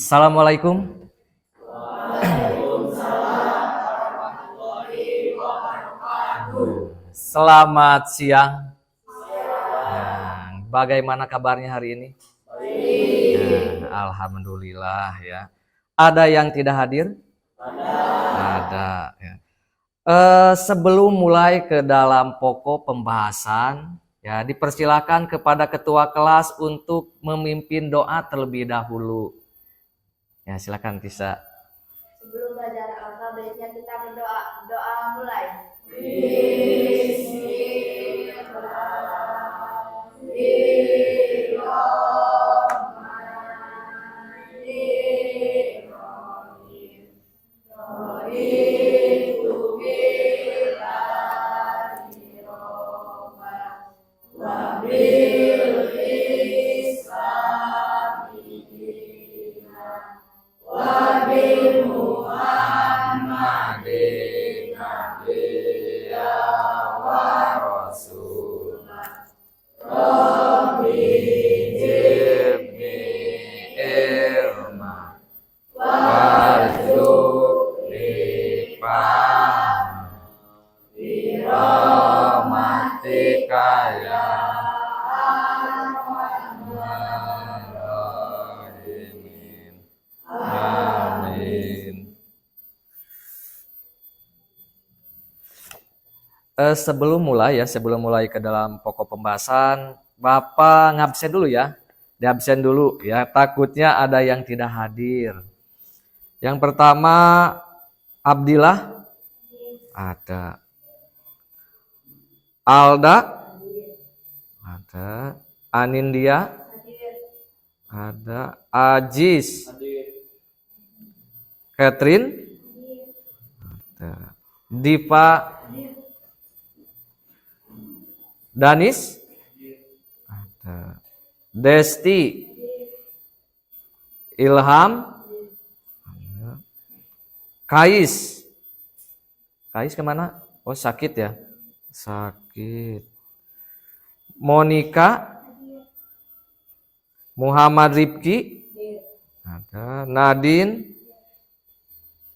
Assalamualaikum. Selamat siang. Bagaimana kabarnya hari ini? Alhamdulillah ya. Ada yang tidak hadir? Ada. Ya. Sebelum mulai ke dalam pokok pembahasan, ya dipersilakan kepada ketua kelas untuk memimpin doa terlebih dahulu. Ya, silakan Tisa. Sebelum belajar apa baiknya kita berdoa. Doa mulai. Sebelum mulai ke dalam pokok pembahasan, Bapak ngabsen dulu ya. Diabsen dulu ya, takutnya ada yang tidak hadir. Yang pertama, Abdillah ada. Alda ada. Anindia ada. Ajis Catherine ada. Diva Danis ada. Desti Ilham ada. Kais kemana? Oh sakit ya, sakit. Monica Muhammad Rifki ada. Nadine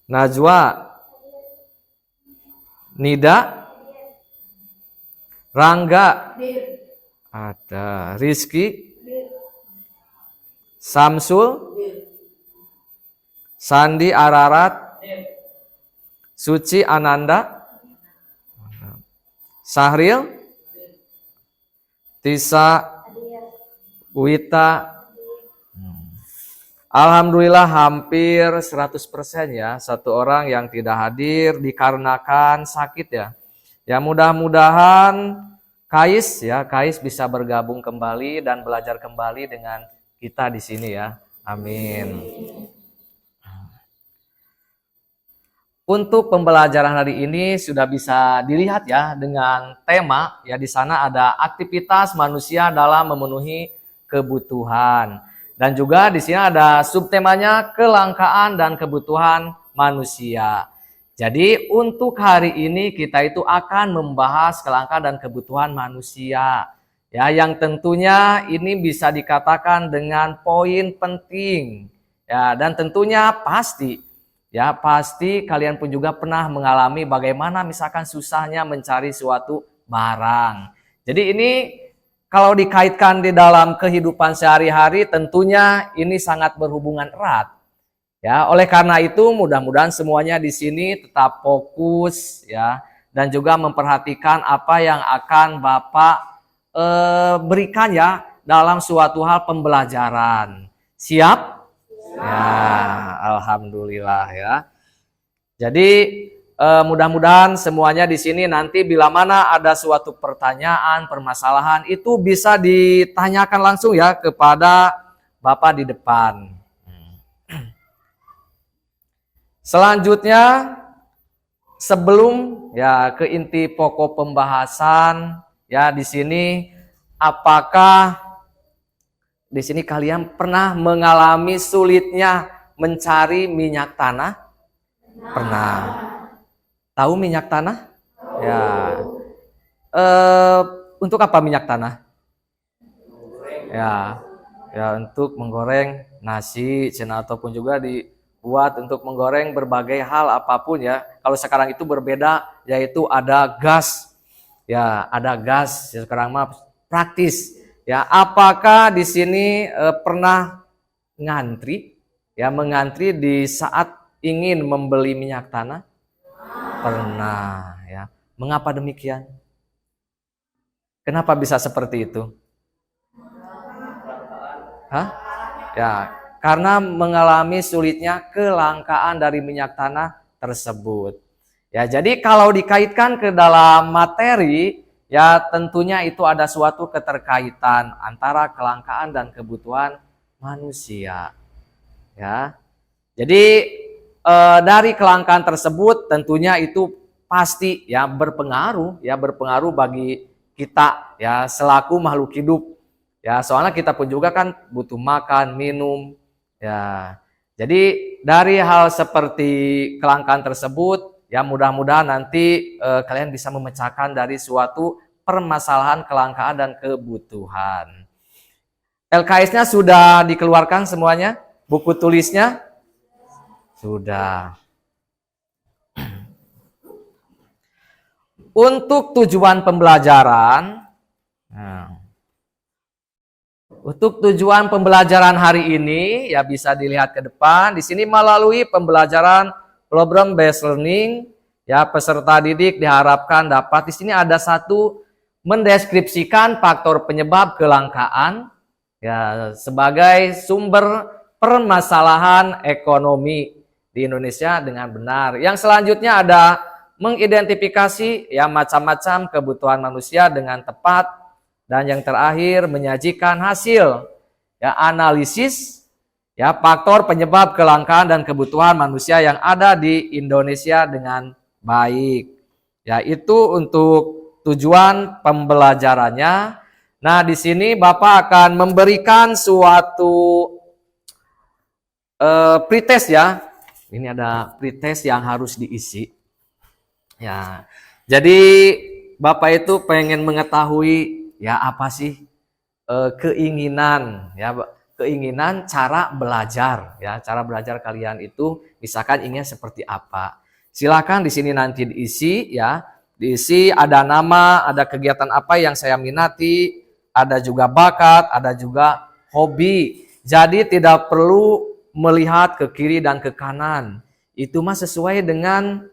Najwa Nida Rangga ada. Rizky Samsul Sandi Ararat Suci Ananda Sahril Tisa Wita. Alhamdulillah hampir 100% ya. Satu orang yang tidak hadir dikarenakan sakit ya. Ya mudah-mudahan Kais bisa bergabung kembali dan belajar kembali dengan kita di sini ya. Amin. Untuk pembelajaran hari ini sudah bisa dilihat ya dengan tema ya, di sana ada aktivitas manusia dalam memenuhi kebutuhan. Dan juga di sini ada subtemanya kelangkaan dan kebutuhan manusia. Jadi untuk hari ini kita itu akan membahas kelangkaan dan kebutuhan manusia. Ya, yang tentunya ini bisa dikatakan dengan poin penting. Ya, dan tentunya pasti kalian pun juga pernah mengalami bagaimana misalkan susahnya mencari suatu barang. Jadi ini kalau dikaitkan di dalam kehidupan sehari-hari tentunya ini sangat berhubungan erat. Ya, oleh karena itu mudah-mudahan semuanya di sini tetap fokus ya dan juga memperhatikan apa yang akan Bapak berikan ya dalam suatu hal pembelajaran. Siap? Ya, alhamdulillah ya. Jadi mudah-mudahan semuanya di sini nanti bila mana ada suatu pertanyaan, permasalahan itu bisa ditanyakan langsung ya kepada Bapak di depan. Selanjutnya sebelum ya ke inti pokok pembahasan ya di sini, apakah di sini kalian pernah mengalami sulitnya mencari minyak tanah? Pernah. Tahu minyak tanah? Ya. Untuk apa minyak tanah? Ya. ya untuk menggoreng nasi cenah ataupun juga dibuat untuk menggoreng berbagai hal apapun ya. Kalau sekarang itu berbeda yaitu ada gas. Ya, ada gas. Ya, sekarang mah praktis. Ya, apakah di sini pernah ngantri ya mengantri di saat ingin membeli minyak tanah? Pernah ya. Mengapa demikian? Kenapa bisa seperti itu? Hah? Ya, karena mengalami sulitnya kelangkaan dari minyak tanah tersebut. Ya, jadi kalau dikaitkan ke dalam materi, ya tentunya itu ada suatu keterkaitan antara kelangkaan dan kebutuhan manusia. Ya. Jadi dari kelangkaan tersebut tentunya itu pasti ya berpengaruh bagi kita ya selaku makhluk hidup. Ya, soalnya kita pun juga kan butuh makan, minum, ya. Jadi dari hal seperti kelangkaan tersebut, ya mudah-mudahan nanti kalian bisa memecahkan dari suatu permasalahan kelangkaan dan kebutuhan. LKS-nya sudah dikeluarkan semuanya? Buku tulisnya? Sudah. Untuk tujuan pembelajaran, nah, untuk tujuan pembelajaran hari ini ya bisa dilihat ke depan. Di sini melalui pembelajaran problem based learning ya peserta didik diharapkan dapat di sini ada satu mendeskripsikan faktor penyebab kelangkaan ya sebagai sumber permasalahan ekonomi di Indonesia dengan benar. Yang selanjutnya ada mengidentifikasi ya macam-macam kebutuhan manusia dengan tepat. Dan yang terakhir menyajikan hasil ya analisis ya faktor penyebab kelangkaan dan kebutuhan manusia yang ada di Indonesia dengan baik. Ya itu untuk tujuan pembelajarannya. Nah, di sini Bapak akan memberikan suatu pretest ya. Ini ada pretest yang harus diisi. Ya. Jadi Bapak itu pengen mengetahui ya apa sih keinginan ya keinginan cara belajar ya cara belajar kalian itu misalkan inginnya seperti apa silakan di sini nanti diisi ya diisi ada nama ada kegiatan apa yang saya minati ada juga bakat ada juga hobi jadi tidak perlu melihat ke kiri dan ke kanan itu mah sesuai dengan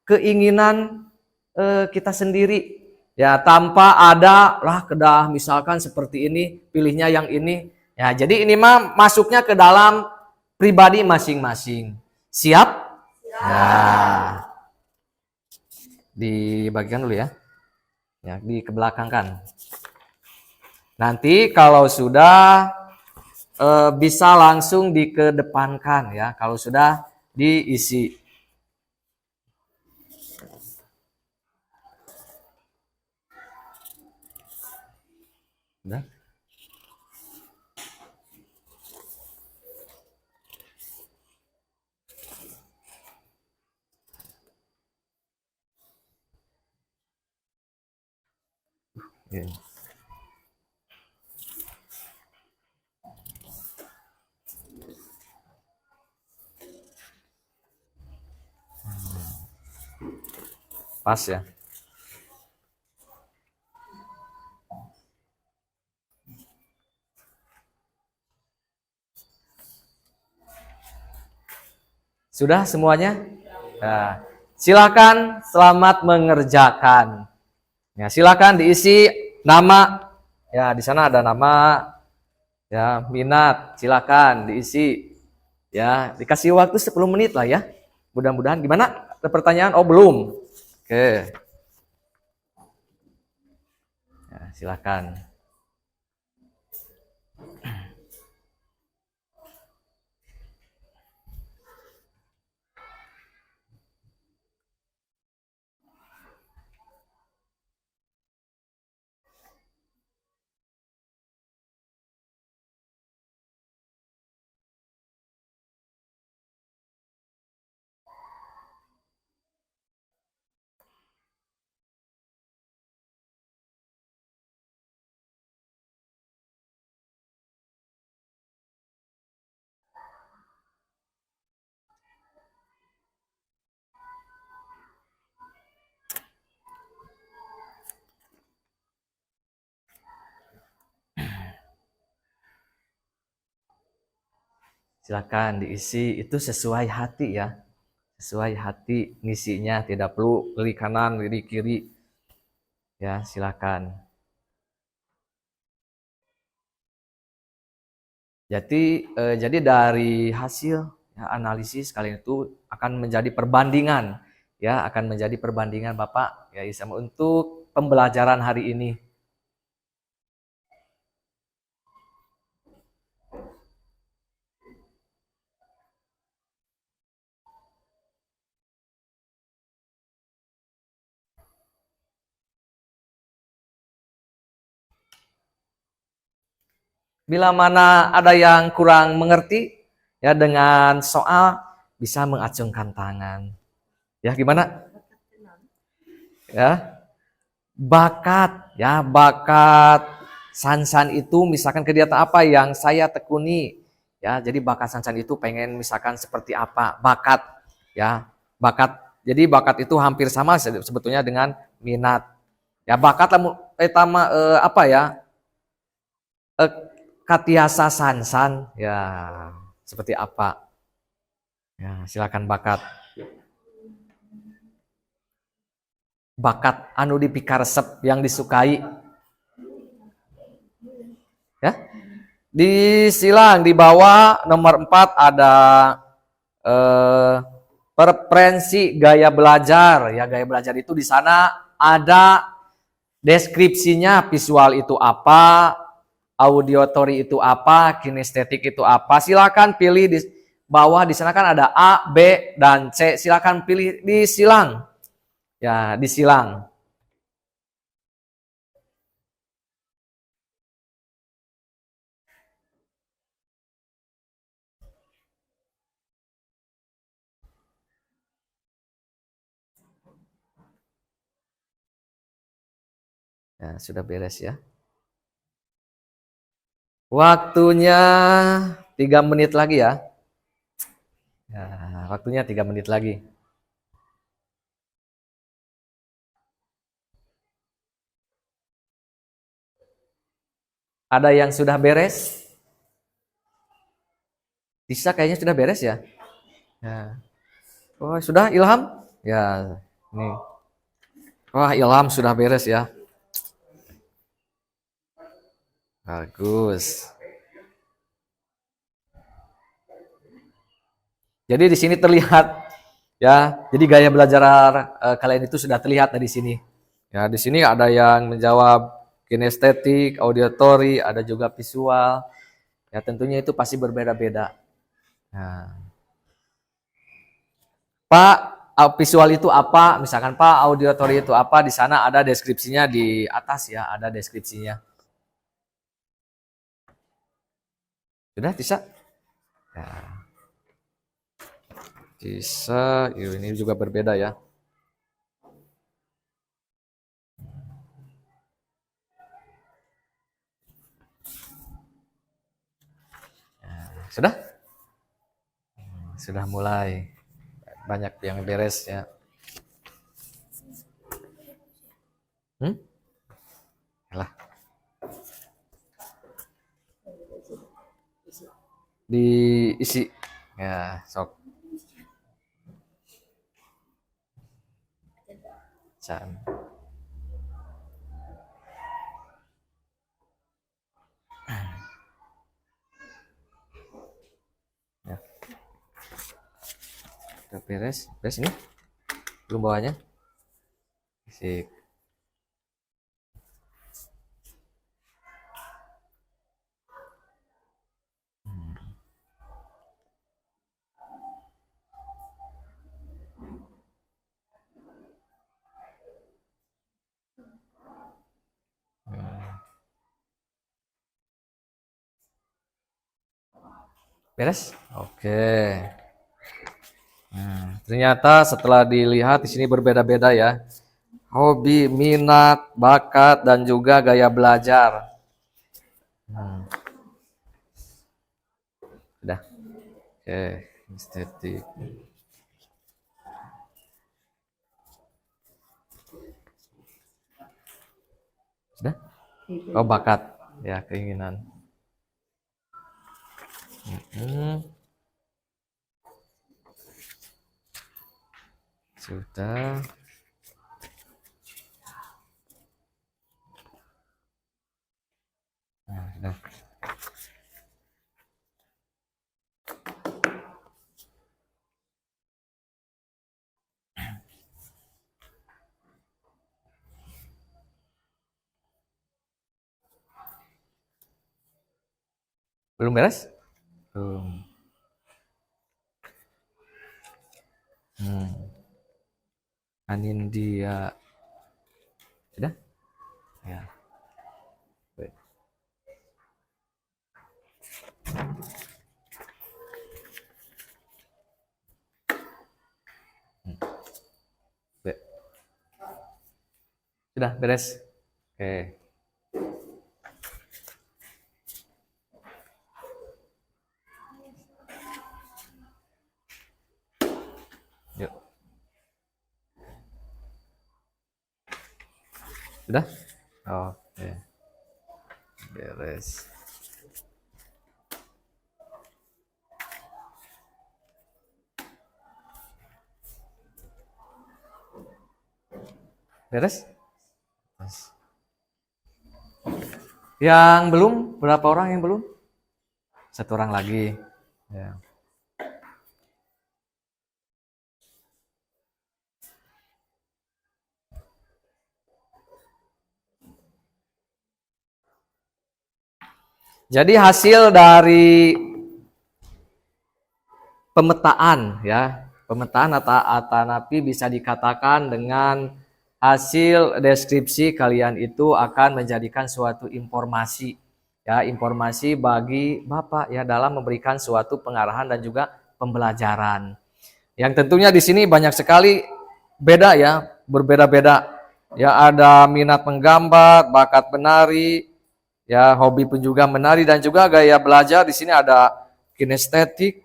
keinginan kita sendiri ya tanpa ada lah kedah misalkan seperti ini pilihnya yang ini ya jadi ini mah masuknya ke dalam pribadi masing-masing siap ya dibagikan dulu ya dikebelakangkan nanti kalau sudah bisa langsung dikedepankan ya kalau sudah diisi. Udah? Ya. Pas ya. Sudah semuanya? Nah, silakan selamat mengerjakan. Ya, silakan diisi nama. Ya, di sana ada nama. Ya, minat. Silakan diisi. Ya, dikasih waktu 10 menit lah ya. Mudah-mudahan gimana? Ada pertanyaan? Oh, belum. Oke. Ya, silakan. Silakan diisi, itu sesuai hati ya. Sesuai hati ngisinya, tidak perlu kiri kanan, kiri kiri. Ya, silakan. Jadi dari hasil ya, analisis kalian itu akan menjadi perbandingan ya, akan menjadi perbandingan Bapak ya Isam untuk pembelajaran hari ini. Bila mana ada yang kurang mengerti ya dengan soal, bisa mengacungkan tangan. Ya, gimana? Ya, bakat Sansan itu misalkan kegiatan apa yang saya tekuni ya, jadi bakat Sansan itu pengen misalkan seperti apa bakat ya, bakat, jadi bakat itu hampir sama sebetulnya dengan minat ya. Bakat pertama apa ya, eh, katiasa Sansan ya, seperti apa ya, silakan bakat anu dipikaresep yang disukai ya. Di silang di bawah nomor 4 ada preferensi gaya belajar ya. Gaya belajar itu di sana ada deskripsinya, visual itu apa, auditory itu apa, kinestetik itu apa. Silakan pilih di bawah, di sana kan ada A, B dan C. Silakan pilih di silang. Ya, di silang. Ya, sudah beres ya. Waktunya 3 menit lagi ya. Ya, waktunya 3 menit lagi. Ada yang sudah beres? Bisa kayaknya sudah beres ya. Ya. Oh, sudah Ilham? Ya, nih. Wah, Ilham sudah beres ya. Bagus. Jadi di sini terlihat ya. Jadi gaya belajar kalian itu sudah terlihat dari sini. Ya, di sini ada yang menjawab kinestetik, auditory, ada juga visual. Ya, tentunya itu pasti berbeda-beda. Nah, Pak, visual itu apa? Misalkan Pak, auditory itu apa? Di sana ada deskripsinya di atas ya, ada deskripsinya. Sudah bisa? Ya. Bisa, ini juga berbeda ya. Sudah? Sudah mulai banyak yang beres ya. Yalah. Diisi ya, sok. Can. Ya. Udah beres ini? Belum bawahnya? Sip. Beres? Oke. Nah, ternyata setelah dilihat di sini berbeda-beda ya. Hobi, minat, bakat, dan juga gaya belajar. Sudah. Oke, estetik. Sudah? Oh, bakat. Ya, keinginan. Sudah. Nah. Belum beres? Belum. Anindya. Sudah? Ya. Baik. Baik. Sudah beres? Oke. Yuk. Sudah? Oke. Beres. Beres? Yang belum? Berapa orang yang belum? Satu orang lagi. Ya. Jadi hasil dari pemetaan ya, pemetaan atau napi bisa dikatakan dengan hasil deskripsi kalian itu akan menjadikan suatu informasi ya, informasi bagi Bapak ya dalam memberikan suatu pengarahan dan juga pembelajaran. Yang tentunya di sini banyak sekali beda ya, berbeda-beda. Ya ada minat menggambar, bakat menari, ya hobi pun juga menari dan juga gaya belajar. Di sini ada kinestetik.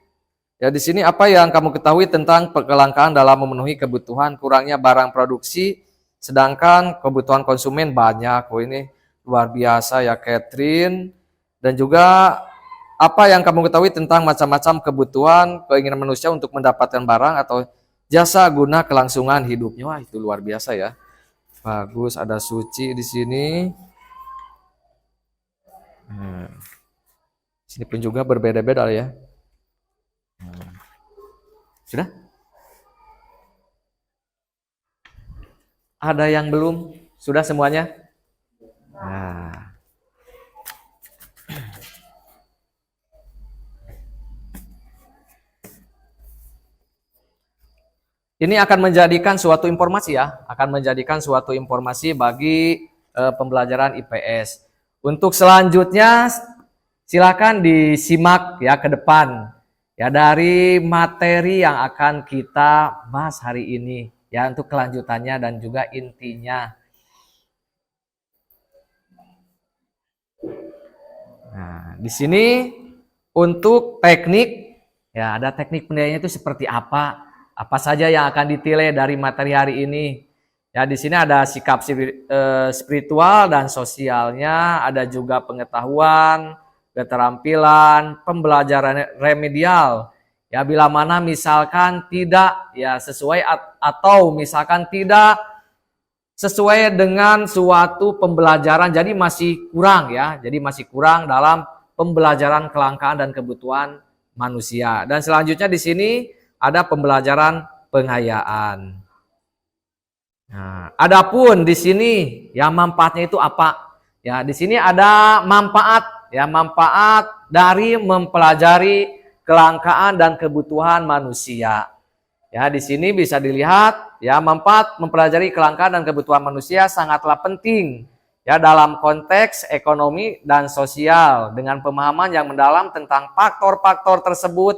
Ya di sini apa yang kamu ketahui tentang kelangkaan dalam memenuhi kebutuhan, kurangnya barang produksi, sedangkan kebutuhan konsumen banyak. Oh ini luar biasa ya Catherine. Dan juga apa yang kamu ketahui tentang macam-macam kebutuhan, keinginan manusia untuk mendapatkan barang atau jasa guna kelangsungan hidupnya. Wah itu luar biasa ya. Bagus, ada Suci di sini. Sini pun juga berbeda-beda ya. Sudah? Ada yang belum? Sudah semuanya? Nah. Ini akan menjadikan suatu informasi ya, akan menjadikan suatu informasi bagi pembelajaran IPS. Untuk selanjutnya silakan disimak ya ke depan ya dari materi yang akan kita bahas hari ini ya untuk kelanjutannya dan juga intinya. Nah, di sini untuk teknik ya ada teknik penilaiannya itu seperti apa? Apa saja yang akan ditilai dari materi hari ini? Ya, di sini ada sikap spiritual dan sosialnya, ada juga pengetahuan, keterampilan, pembelajaran remedial. Ya, bila mana misalkan tidak ya sesuai atau misalkan tidak sesuai dengan suatu pembelajaran, jadi masih kurang ya. Jadi masih kurang dalam pembelajaran kelangkaan dan kebutuhan manusia. Dan selanjutnya di sini ada pembelajaran penghayaan. Nah, adapun di sini ya manfaatnya itu apa? Ya, di sini ada manfaat ya, manfaat dari mempelajari kelangkaan dan kebutuhan manusia. Ya, di sini bisa dilihat ya manfaat mempelajari kelangkaan dan kebutuhan manusia sangatlah penting ya dalam konteks ekonomi dan sosial dengan pemahaman yang mendalam tentang faktor-faktor tersebut.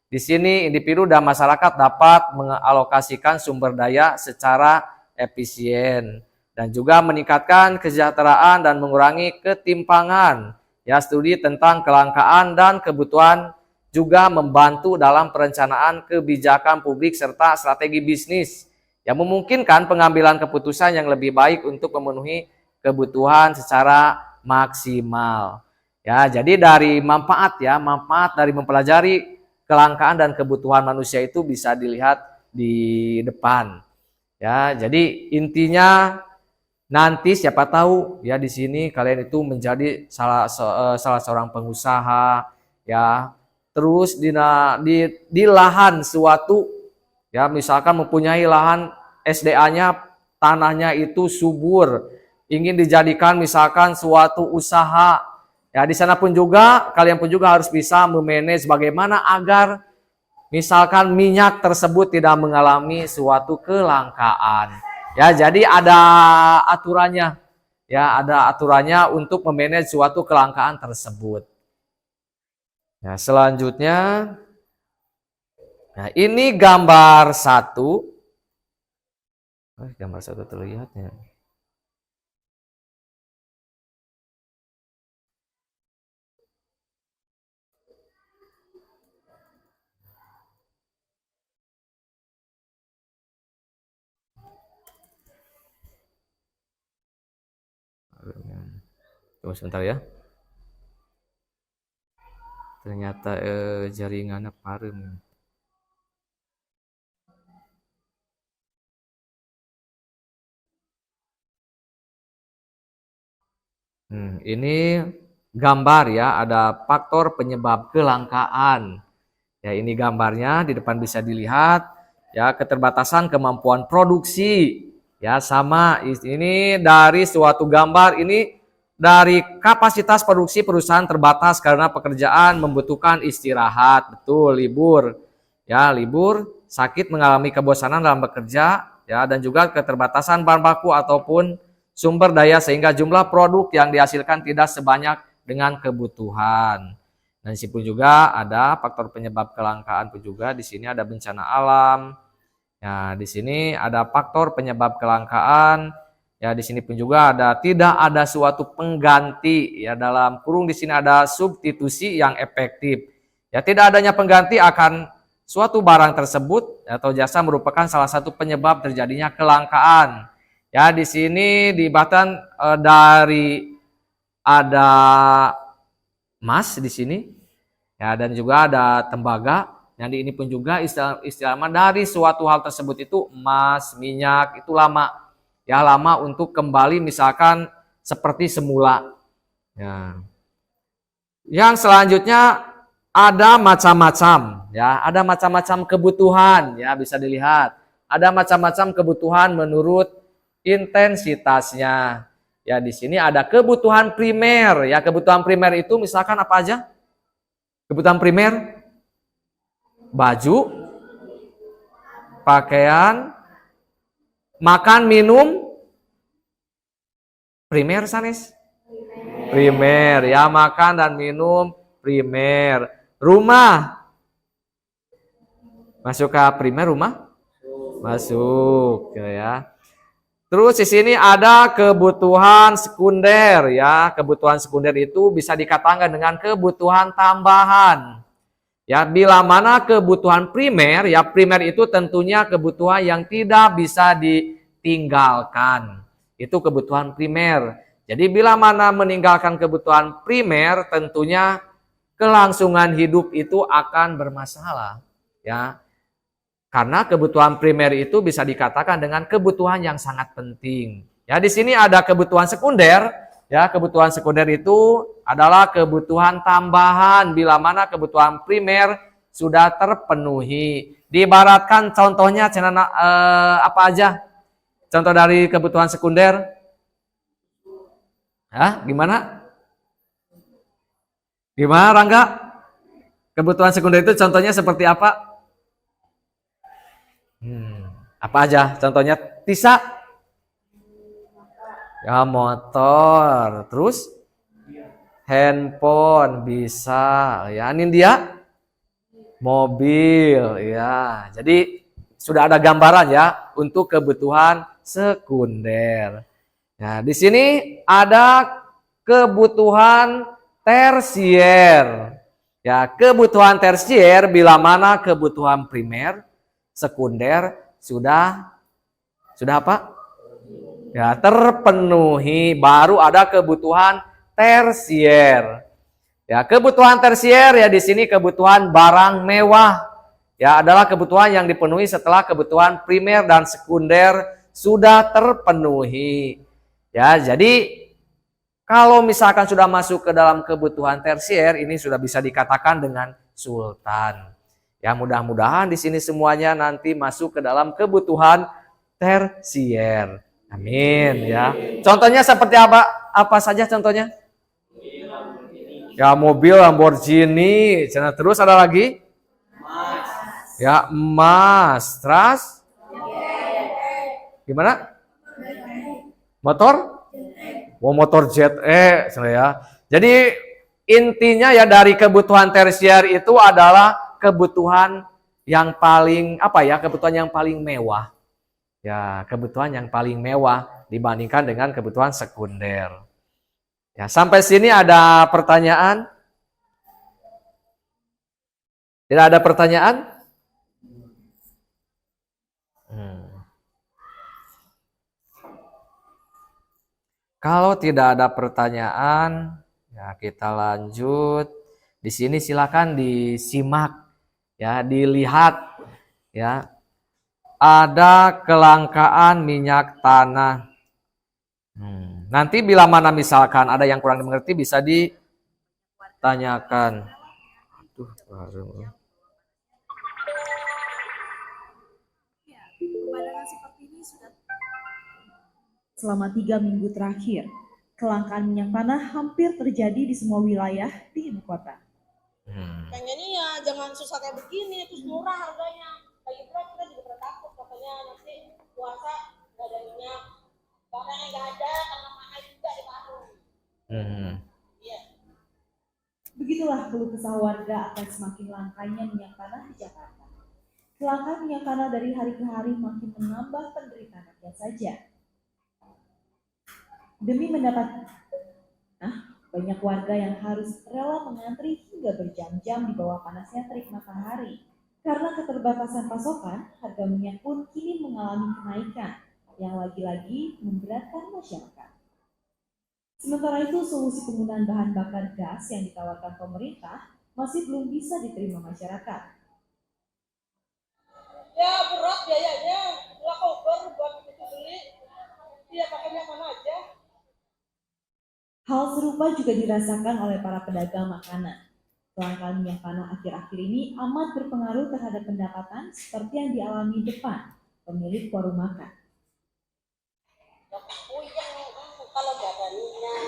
Di sini individu dan masyarakat dapat mengalokasikan sumber daya secara efisien dan juga meningkatkan kesejahteraan dan mengurangi ketimpangan. Ya, studi tentang kelangkaan dan kebutuhan juga membantu dalam perencanaan kebijakan publik serta strategi bisnis yang memungkinkan pengambilan keputusan yang lebih baik untuk memenuhi kebutuhan secara maksimal. Ya, jadi dari manfaat dari mempelajari kelangkaan dan kebutuhan manusia itu bisa dilihat di depan. Ya, jadi intinya nanti siapa tahu ya di sini kalian itu menjadi salah seorang pengusaha ya. Terus di lahan suatu ya, misalkan mempunyai lahan SDA-nya, tanahnya itu subur, ingin dijadikan misalkan suatu usaha. Ya, di sana pun juga kalian pun juga harus bisa memanage bagaimana agar misalkan minyak tersebut tidak mengalami suatu kelangkaan. Ya, jadi ada aturannya. Ya, ada aturannya untuk memanage suatu kelangkaan tersebut. Ya, selanjutnya, nah ini gambar satu. Gambar satu terlihat ya. Tunggu sebentar ya. Ternyata jaringannya parem. Ini gambar ya, ada faktor penyebab kelangkaan. Ya, ini gambarnya di depan bisa dilihat ya, keterbatasan kemampuan produksi. Ya, sama ini dari suatu gambar ini dari kapasitas produksi perusahaan terbatas karena pekerjaan membutuhkan istirahat, betul, libur. Ya, libur, sakit, mengalami kebosanan dalam bekerja ya, dan juga keterbatasan bahan baku ataupun sumber daya sehingga jumlah produk yang dihasilkan tidak sebanyak dengan kebutuhan. Dan di sini pun juga ada faktor penyebab kelangkaan pun juga, di sini ada bencana alam. Ya, di sini ada faktor penyebab kelangkaan. Ya, di sini pun juga ada tidak ada suatu pengganti ya, dalam kurung di sini ada substitusi yang efektif. Ya, tidak adanya pengganti akan suatu barang tersebut atau jasa merupakan salah satu penyebab terjadinya kelangkaan. Ya, di sini dibahkan dari ada emas di sini. Ya, dan juga ada tembaga. Jadi ini pun juga istilah dari suatu hal tersebut itu emas, minyak itu lama. Ya, lama untuk kembali misalkan seperti semula. Ya. Yang selanjutnya ada macam-macam ya, ada macam-macam kebutuhan ya, bisa dilihat. Ada macam-macam kebutuhan menurut intensitasnya. Ya, di sini ada kebutuhan primer ya. Kebutuhan primer itu misalkan apa aja? Kebutuhan primer, baju, pakaian, makan, minum. Primer sanes. Primer ya, makan dan minum primer. Rumah masuk ke primer, rumah masuk ya. Terus di sini ada kebutuhan sekunder ya. Kebutuhan sekunder itu bisa dikatakan dengan kebutuhan tambahan. Ya, bila mana kebutuhan primer, ya primer itu tentunya kebutuhan yang tidak bisa ditinggalkan. Itu kebutuhan primer. Jadi bila mana meninggalkan kebutuhan primer, tentunya kelangsungan hidup itu akan bermasalah. Ya. Karena kebutuhan primer itu bisa dikatakan dengan kebutuhan yang sangat penting. Ya, di sini ada kebutuhan sekunder. Ya, kebutuhan sekunder itu adalah kebutuhan tambahan bila mana kebutuhan primer sudah terpenuhi. Diibaratkan contohnya apa aja? Contoh dari kebutuhan sekunder? Hah, gimana? Gimana, Rangga? Kebutuhan sekunder itu contohnya seperti apa? Apa aja contohnya? Tisa? Ya, motor. Terus handphone bisa ya. Nindya? Mobil ya. Jadi sudah ada gambaran ya untuk kebutuhan sekunder. Nah, di sini ada kebutuhan tersier. Ya, kebutuhan tersier bila mana kebutuhan primer, sekunder sudah apa? Ya, terpenuhi, baru ada kebutuhan tersier. Ya, kebutuhan tersier ya di sini kebutuhan barang mewah. ya adalah kebutuhan yang dipenuhi setelah kebutuhan primer dan sekunder sudah terpenuhi. Ya, jadi kalau misalkan sudah masuk ke dalam kebutuhan tersier, ini sudah bisa dikatakan dengan sultan. Ya, mudah-mudahan di sini semuanya nanti masuk ke dalam kebutuhan tersier. Amin ya. Contohnya seperti apa? Apa saja contohnya? Ya, mobil Lamborghini. Terus ada lagi? Ya, emas. Terus? Gimana? Motor? Oh, motor jet ya. Jadi intinya ya dari kebutuhan tersier itu adalah kebutuhan yang paling kebutuhan yang paling mewah. Ya, kebutuhan yang paling mewah dibandingkan dengan kebutuhan sekunder. Ya, sampai sini ada pertanyaan? Tidak ada pertanyaan? Kalau tidak ada pertanyaan, ya kita lanjut. Di sini silakan disimak, ya, dilihat, ya. Ada kelangkaan minyak tanah. Nanti bila mana misalkan ada yang kurang dimengerti bisa ditanyakan. Selama 3 minggu terakhir, kelangkaan minyak tanah hampir terjadi di semua wilayah di ibu kota. Pengennya ya jangan susah kayak begini, terus murah harganya. Lagi pula kita juga pernah takut katanya nanti puasa nggak ada minyak, bahkan yang nggak ada karena mahal juga di warung. Iya. Begitulah keluh kesah warga akan semakin langkanya minyak tanah di Jakarta. Kelangkaan minyak tanah dari hari ke hari makin menambah penderitaan rakyat saja. Demi mendapat banyak warga yang harus rela mengantri hingga berjam-jam di bawah panasnya terik matahari. Karena keterbatasan pasokan, harga minyak pun kini mengalami kenaikan yang lagi-lagi memberatkan masyarakat. Sementara itu, solusi penggunaan bahan bakar gas yang ditawarkan pemerintah masih belum bisa diterima masyarakat. Ya berat biayanya, nggak cover buat itu beli, ya pakai minyak tanah aja. Hal serupa juga dirasakan oleh para pedagang makanan. Kelangkaan minyak tanah akhir-akhir ini amat berpengaruh terhadap pendapatan seperti yang dialami Depan, pemilik warung makan. Kalau nggak ada minyak,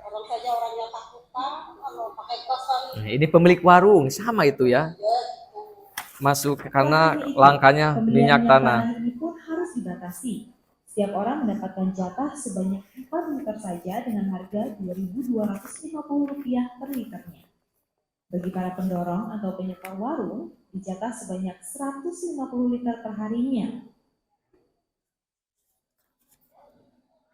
orang saja orangnya takutan kalau pakai kosan. Ini pemilik warung sama itu ya. Masuk karena langkanya minyak tanah. Ini pun harus dibatasi. Setiap orang mendapatkan jatah sebanyak 4 liter saja dengan harga Rp2.250 per liternya. Bagi para pendorong atau penyetor warung, dijatah sebanyak 150 liter per harinya.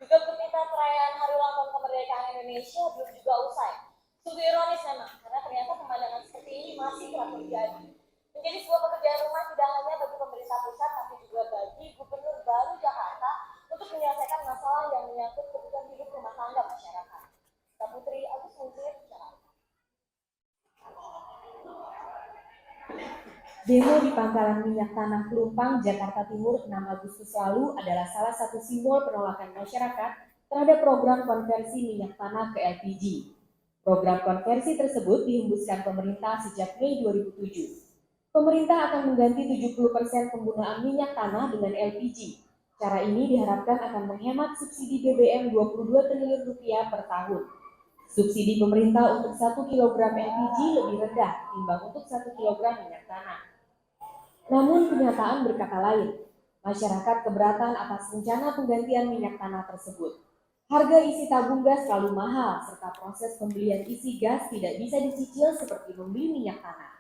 Juga ketika perayaan Hari Ulang Tahun Kemerdekaan Indonesia belum juga usai. Sungguh ironis memang, karena ternyata pemandangan seperti ini masih kerap terjadi. Menjadi sebuah pekerjaan rumah tidak hanya bagi pemerintah pusat, tapi juga bagi Gubernur baru Jakarta untuk menyelesaikan masalah yang menyangkut kebutuhan hidup rumah tangga masyarakat. Kak Putri Agus Muzir, Jakarta. Demo di pangkalan minyak tanah Pelumpang, Jakarta Timur 6 Agustus lalu adalah salah satu simbol penolakan masyarakat terhadap program konversi minyak tanah ke LPG. Program konversi tersebut dihembuskan pemerintah sejak Mei 2007. Pemerintah akan mengganti 70% penggunaan minyak tanah dengan LPG. Cara ini diharapkan akan menghemat subsidi BBM Rp22 triliun per tahun. Subsidi pemerintah untuk 1 kg LPG lebih rendah timbang untuk 1 kg minyak tanah. Namun kenyataan berkata lain. Masyarakat keberatan atas rencana penggantian minyak tanah tersebut. Harga isi tabung gas selalu mahal, serta proses pembelian isi gas tidak bisa dicicil seperti membeli minyak tanah.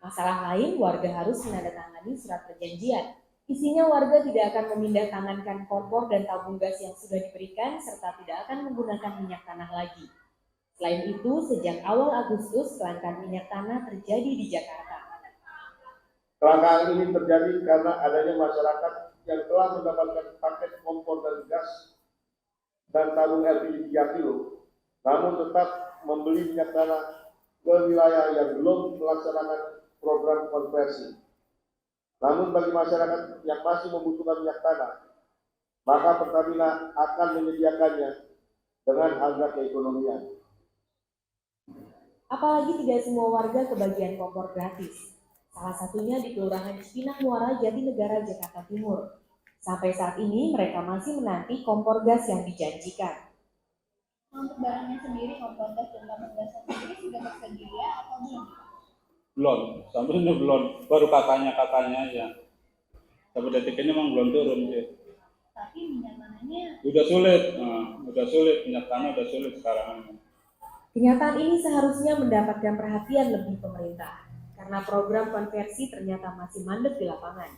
Masalah lain, warga harus menandatangani surat perjanjian. Isinya warga tidak akan memindah tangankan kompor dan tabung gas yang sudah diberikan, serta tidak akan menggunakan minyak tanah lagi. Selain itu, sejak awal Agustus, kelangkaan minyak tanah terjadi di Jakarta. Kelangkaan ini terjadi karena adanya masyarakat yang telah mendapatkan paket kompor dan gas dan tabung LPG 3 kilo, namun tetap membeli minyak tanah ke wilayah yang belum melaksanakan program konversi. Namun bagi masyarakat yang masih membutuhkan minyak tanah, maka Pertamina akan menyediakannya dengan harga keekonomian. Apalagi tidak semua warga kebagian kompor gratis. Salah satunya di Kelurahan Cipinang Muara, Jatinegara, Jakarta Timur. Sampai saat ini mereka masih menanti kompor gas yang dijanjikan. Untuk barangnya sendiri, kompor gas dan tabung gasnya sendiri sudah tersedia atau belum? Belum, sampai ini belum. Baru katanya ya. Sampai detik ini memang belum turun sih. Tapi minyak tanahnya Udah sulit, minyak tanah udah sulit sekarang. Kenyataan ini seharusnya mendapatkan perhatian lebih pemerintah, karena program konversi ternyata masih mandek di lapangan.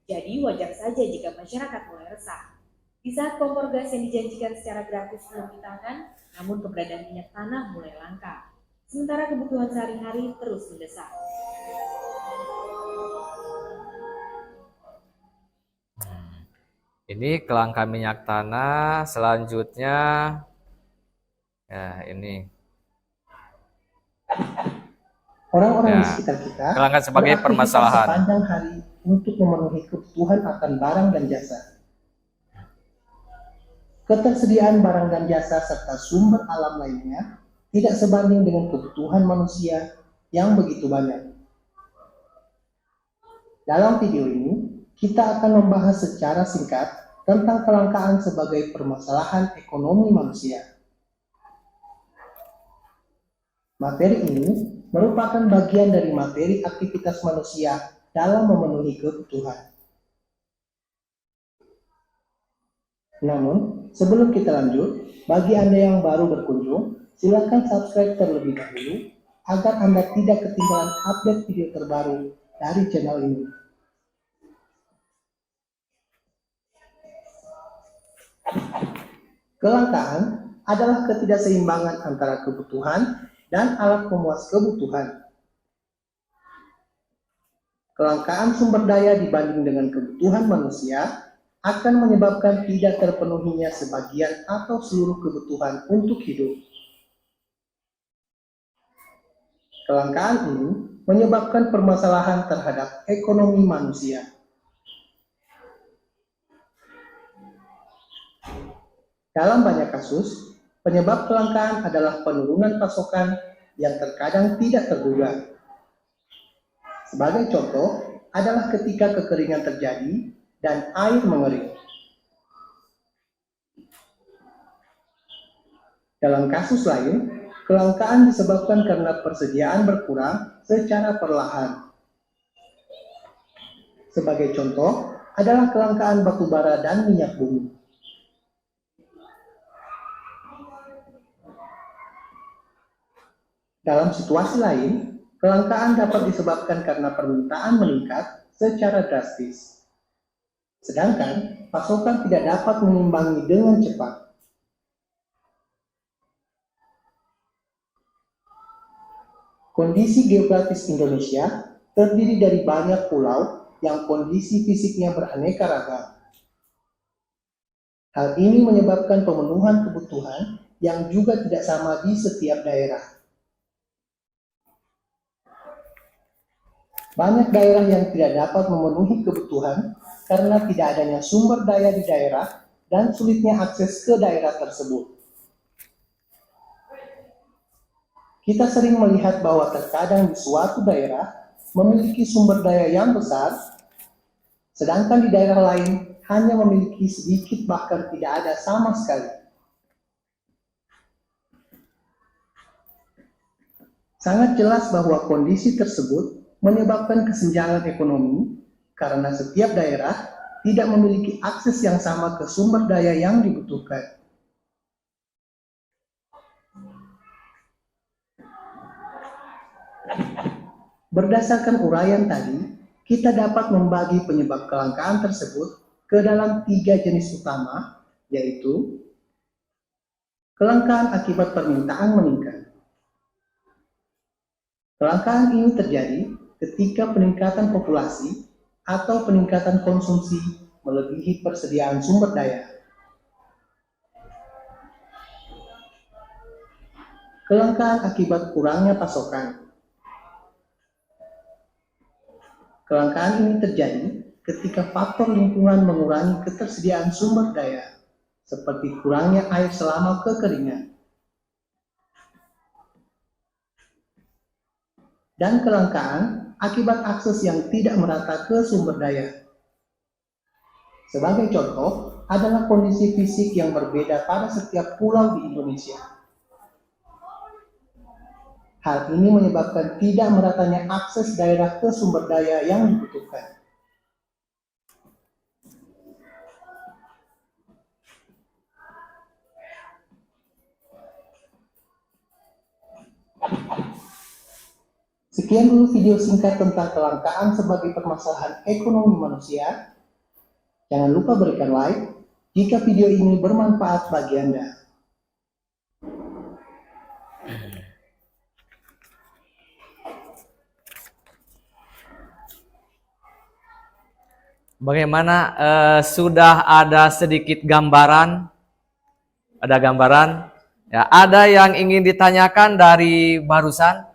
Jadi wajar saja jika masyarakat mulai resah. Di saat kompor gas yang dijanjikan secara gratis belum di tangan, namun keberadaan minyak tanah mulai langka. Sementara kebutuhan sehari-hari terus mendesak. Ini kelangkaan minyak tanah. Selanjutnya, ya ini Orang-orang Ya, di sekitar kita kelangkaan sebagai beraktivitas permasalahan. sepanjang hari untuk memenuhi kebutuhan akan barang dan jasa. Ketersediaan barang dan jasa serta sumber alam lainnya tidak sebanding dengan kebutuhan manusia yang begitu banyak. Dalam video ini, kita akan membahas secara singkat tentang kelangkaan sebagai permasalahan ekonomi manusia. Materi ini merupakan bagian dari materi aktivitas manusia dalam memenuhi kebutuhan. Namun, sebelum kita lanjut, bagi Anda yang baru berkunjung, silakan subscribe terlebih dahulu agar Anda tidak ketinggalan update video terbaru dari channel ini. Kelangkaan adalah ketidakseimbangan antara kebutuhan dan alat pemuas kebutuhan. Kelangkaan sumber daya dibanding dengan kebutuhan manusia akan menyebabkan tidak terpenuhinya sebagian atau seluruh kebutuhan untuk hidup. Kelangkaan ini menyebabkan permasalahan terhadap ekonomi manusia. Dalam banyak kasus, penyebab kelangkaan adalah penurunan pasokan yang terkadang tidak terduga. Sebagai contoh adalah ketika kekeringan terjadi dan air mengering. Dalam kasus lain, kelangkaan disebabkan karena persediaan berkurang secara perlahan. Sebagai contoh adalah kelangkaan batu bara dan minyak bumi. Dalam situasi lain, kelangkaan dapat disebabkan karena permintaan meningkat secara drastis. Sedangkan pasokan tidak dapat mengimbangi dengan cepat. Kondisi geografis Indonesia terdiri dari banyak pulau yang kondisi fisiknya beraneka ragam. Hal ini menyebabkan pemenuhan kebutuhan yang juga tidak sama di setiap daerah. Banyak daerah yang tidak dapat memenuhi kebutuhan karena tidak adanya sumber daya di daerah dan sulitnya akses ke daerah tersebut. Kita sering melihat bahwa terkadang di suatu daerah memiliki sumber daya yang besar, sedangkan di daerah lain hanya memiliki sedikit bahkan tidak ada sama sekali. Sangat jelas bahwa kondisi tersebut menyebabkan kesenjangan ekonomi karena setiap daerah tidak memiliki akses yang sama ke sumber daya yang dibutuhkan. Berdasarkan uraian tadi, kita dapat membagi penyebab kelangkaan tersebut ke dalam 3 jenis utama, yaitu kelangkaan akibat permintaan meningkat. Kelangkaan ini terjadi ketika peningkatan populasi atau peningkatan konsumsi melebihi persediaan sumber daya. Kelangkaan akibat kurangnya pasokan. Kelangkaan ini terjadi ketika faktor lingkungan mengurangi ketersediaan sumber daya, seperti kurangnya air selama kekeringan. Dan kelangkaan akibat akses yang tidak merata ke sumber daya. Sebagai contoh, adalah kondisi fisik yang berbeda pada setiap pulau di Indonesia. Hal ini menyebabkan tidak meratanya akses daerah ke sumber daya yang dibutuhkan. Sekian dulu video singkat tentang kelangkaan sebagai permasalahan ekonomi manusia. Jangan lupa berikan like jika video ini bermanfaat bagi Anda. Bagaimana sudah ada sedikit gambaran? Ada gambaran? Ya, ada yang ingin ditanyakan dari barusan?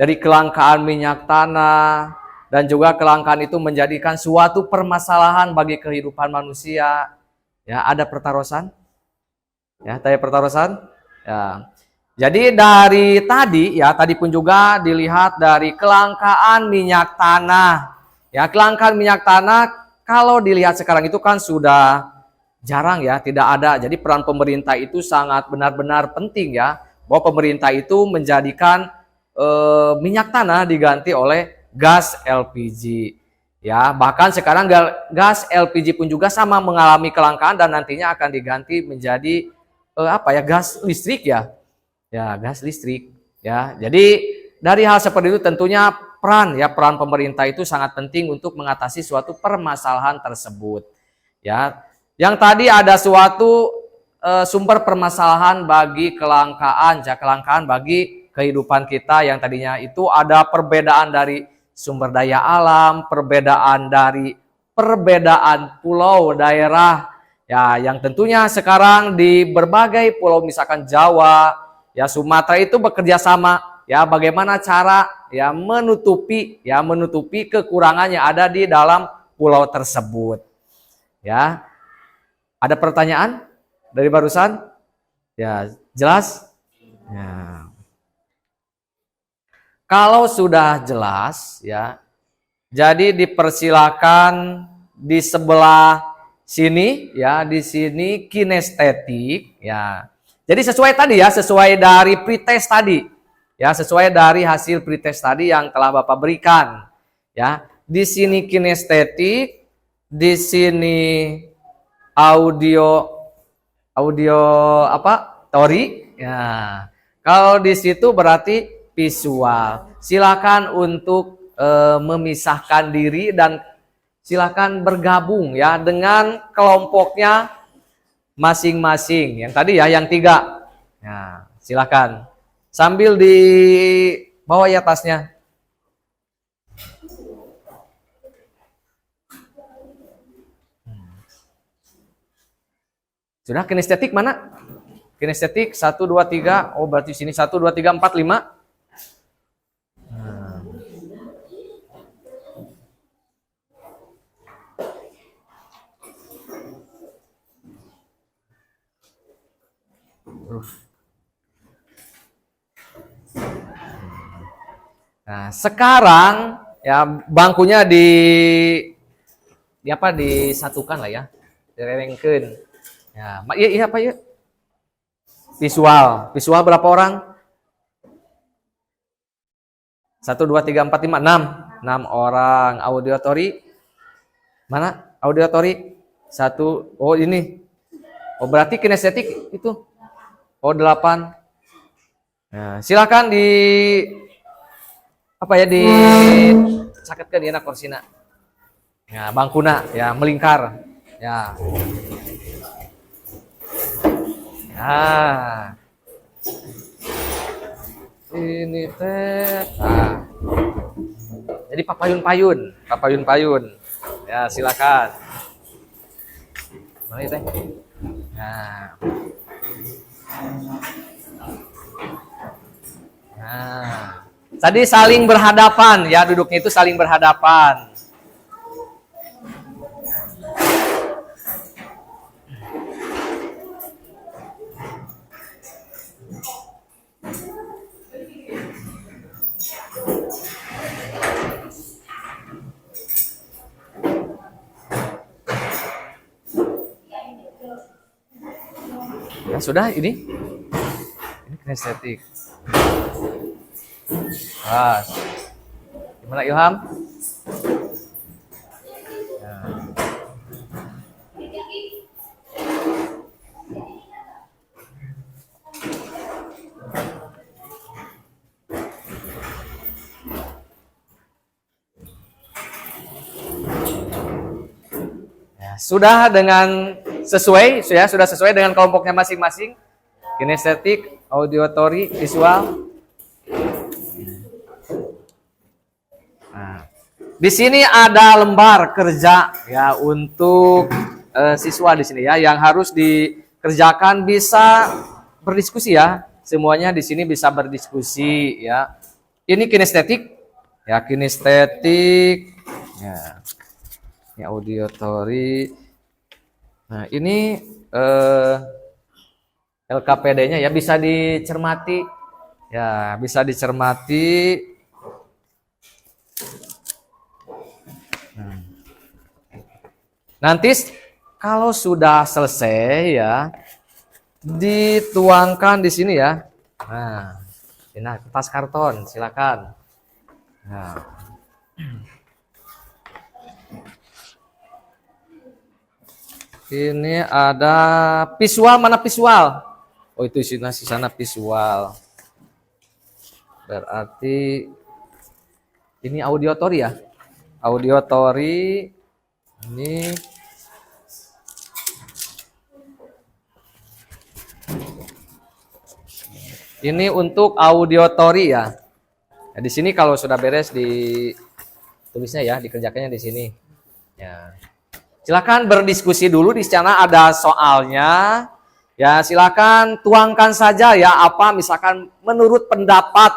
Dari kelangkaan minyak tanah dan juga kelangkaan itu menjadikan suatu permasalahan bagi kehidupan manusia. Ya, ada pertarusan? Ya, tanya pertarusan? Ya. Jadi dari tadi ya, tadi pun juga dilihat dari kelangkaan minyak tanah. Ya, kelangkaan minyak tanah kalau dilihat sekarang itu kan sudah jarang ya, tidak ada. Jadi peran pemerintah itu sangat benar-benar penting ya, bahwa pemerintah itu menjadikan minyak tanah diganti oleh gas LPG. Ya, bahkan sekarang gas LPG pun juga sama mengalami kelangkaan dan nantinya akan diganti menjadi gas listrik ya. Ya, gas listrik ya. Jadi dari hal seperti itu tentunya peran pemerintah itu sangat penting untuk mengatasi suatu permasalahan tersebut. Ya. Yang tadi ada suatu sumber permasalahan bagi kelangkaan bagi kehidupan kita yang tadinya itu ada perbedaan dari sumber daya alam, perbedaan pulau daerah ya, yang tentunya sekarang di berbagai pulau misalkan Jawa, ya Sumatera itu bekerja sama ya, bagaimana cara ya menutupi kekurangan yang ada di dalam pulau tersebut. Ya. Ada pertanyaan dari barusan? Ya, jelas? Ya. Kalau sudah jelas ya, jadi dipersilakan di sebelah sini ya, di sini kinestetik ya. Jadi sesuai tadi ya, sesuai dari pretest tadi. Ya, sesuai dari hasil pretest tadi yang telah Bapak berikan. Ya, di sini kinestetik, di sini audio tori ya. Kalau di situ berarti visual. Silakan untuk memisahkan diri dan silakan bergabung ya dengan kelompoknya masing-masing. Yang tadi ya, yang 3. Ya, silakan. Sambil di bawah ya tasnya. Sudah kinestetik mana? Kinestetik 1 2 3. Oh, berarti sini 1 2 3 4 5. Nah, sekarang ya bangkunya disatukan lah ya, direngkeun. Ya, iya apa ya? Visual berapa orang? 1 2 3 4 5 6 orang. Auditory mana? Auditory 1. Oh, ini. Oh, berarti kinestetik itu. Oh, 8. Nah, silakan di saketkeun dieuna korsina. Ya, bangkuna ya melingkar. Ya. Nah. Ini teh. Nah. Jadi papayun-payun. Ya, silakan. Mana teh? Nah. Tadi saling berhadapan ya, duduknya itu saling berhadapan. Ya sudah ini kinestetik. Gimana Ilham? Ya, sudah dengan sesuai, ya sudah sesuai dengan kelompoknya masing-masing. Kinestetik, auditory, visual. Nah, di sini ada lembar kerja ya untuk siswa di sini ya yang harus dikerjakan, bisa berdiskusi ya. Semuanya di sini bisa berdiskusi ya. Ini kinestetik ya, kinestetik ya. Ini auditory. Nah, ini LKPD-nya ya bisa dicermati. Ya, bisa dicermati. Nanti kalau sudah selesai ya, dituangkan di sini ya. Nah, ini kertas karton, silakan. Nah. Ini ada visual, mana visual? Oh, itu di sana visual. Berarti ini auditory ya. Auditory ini untuk auditory ya. Nah, di sini kalau sudah beres di tulisnya ya, dikerjakannya di sini. Ya. Silakan berdiskusi dulu, di sana ada soalnya. Ya, silakan tuangkan saja ya apa misalkan menurut pendapat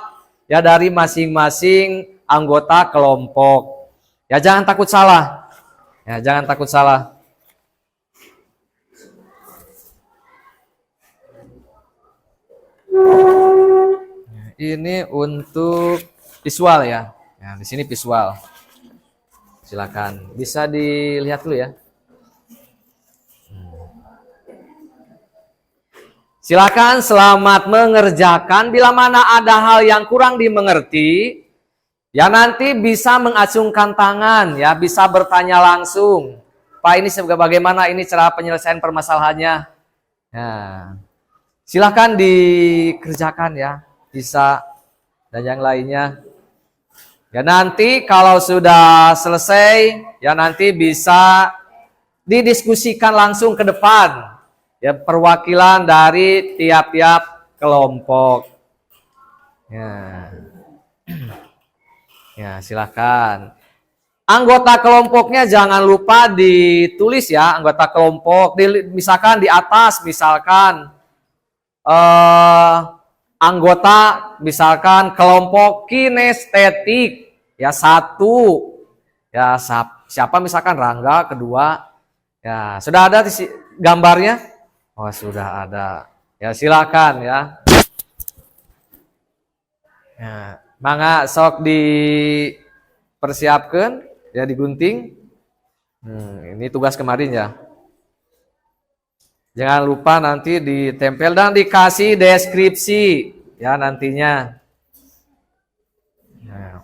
ya dari masing-masing anggota kelompok. Ya, jangan takut salah. Ya, jangan takut salah. Ini untuk visual ya. Ya, di sini visual. Silakan, bisa dilihat dulu ya. Silakan, selamat mengerjakan. Bila mana ada hal yang kurang dimengerti, ya nanti bisa mengacungkan tangan, ya bisa bertanya langsung. Pak, ini bagaimana ini cara penyelesaian permasalahannya? Ya, silakan dikerjakan ya, bisa dan yang lainnya. Ya nanti kalau sudah selesai, ya nanti bisa didiskusikan langsung ke depan. Ya, perwakilan dari tiap-tiap kelompok. Ya. Ya, silakan. Anggota kelompoknya jangan lupa ditulis ya, anggota kelompok. Misalkan di atas, misalkan anggota, misalkan kelompok kinestetik. Ya, 1. Ya, siapa misalkan Rangga, kedua. Ya, sudah ada gambarnya? Oh, sudah ada. Ya, silakan ya. Ya, mangga sok dipersiapkan, ya digunting. Ini tugas kemarin ya. Jangan lupa nanti ditempel dan dikasih deskripsi ya nantinya. Ya.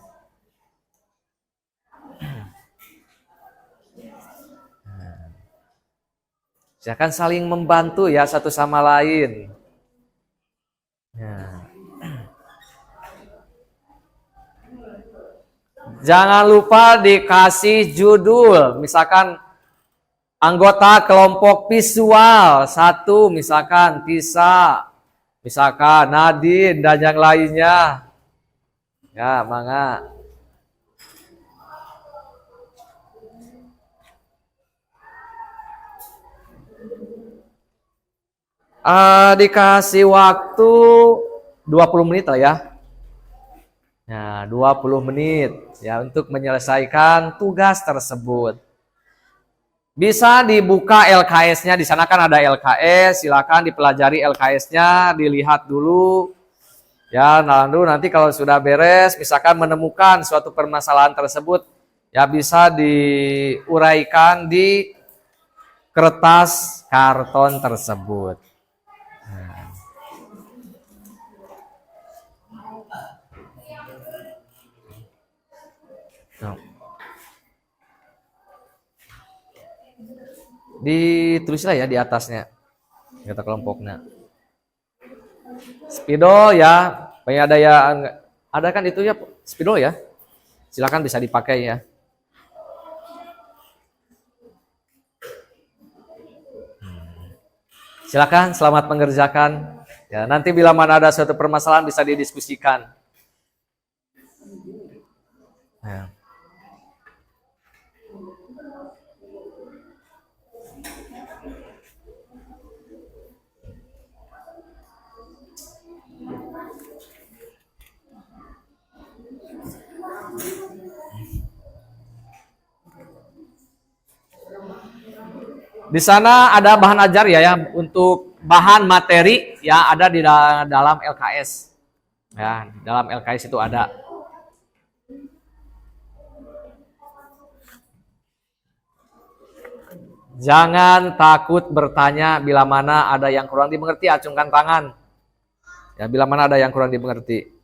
Silakan saling membantu ya satu sama lain. Ya. Jangan lupa dikasih judul, misalkan anggota kelompok visual 1, misalkan Tisa, misalkan Nadine dan yang lainnya. Ya, mangga. Dikasih waktu 20 menit lah ya. Ya, 20 menit ya untuk menyelesaikan tugas tersebut. Bisa dibuka LKS-nya, di sana kan ada LKS, silakan dipelajari LKS-nya, dilihat dulu. Ya, lalu nanti kalau sudah beres, misalkan menemukan suatu permasalahan tersebut, ya bisa diuraikan di kertas karton tersebut. Nah. Ditulislah ya di atasnya kata kelompoknya. Spidol ya, ada kan itu ya spidol ya. Silakan bisa dipakai ya. Silakan, selamat mengerjakan. Ya, nanti bila mana ada suatu permasalahan bisa didiskusikan. Ya. Di sana ada bahan ajar ya, untuk bahan materi ya ada di dalam LKS. Ya, dalam LKS itu ada. Jangan takut bertanya bila mana ada yang kurang dimengerti, acungkan tangan. Ya, bila mana ada yang kurang dimengerti.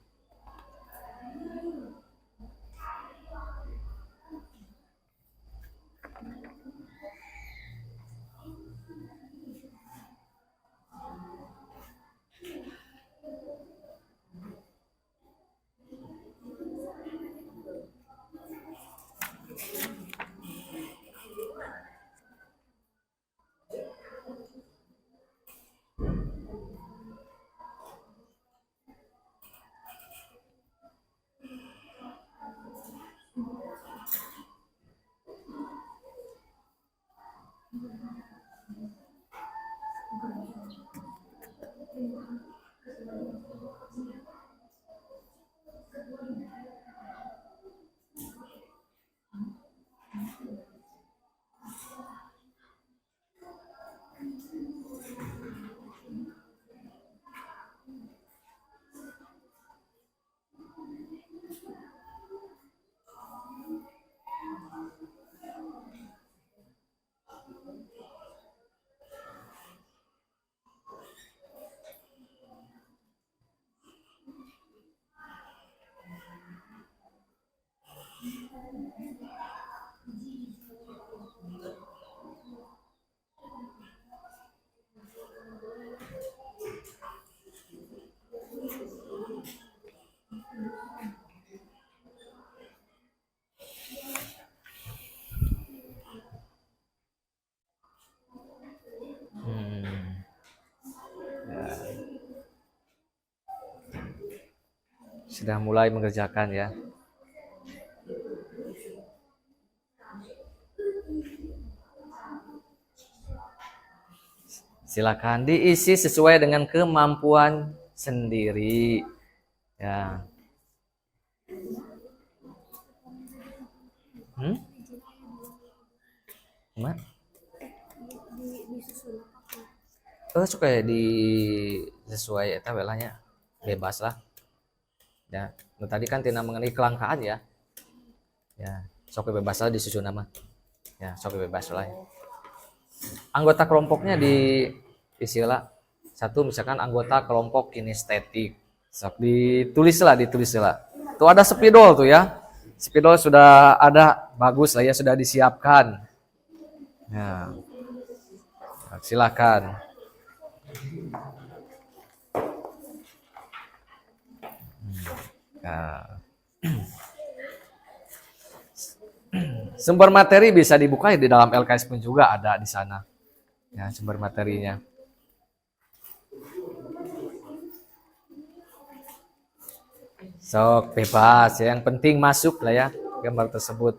Sudah mulai mengerjakan ya. Silakan diisi sesuai dengan kemampuan sendiri. Ya. Gimana? Suka ya di sesuai eta welanya. Bebas lah. Ya, tadi kan tina mengenai kelangkaan ya. Ya, sok bebas lah disusun nama. Ya, sok bebas lah. Ya. Anggota kelompoknya di istilah satu misalkan anggota kelompok kinestetik. Sok ditulis lah. Tuh ada spidol tuh ya. Spidol sudah ada, bagus lah ya, sudah disiapkan. Ya. Silakan. Nah. Sumber materi bisa dibuka di dalam LKS pun juga ada di sana. Ya, sumber materinya. Sok bebas ya, yang penting masuk lah ya gambar tersebut.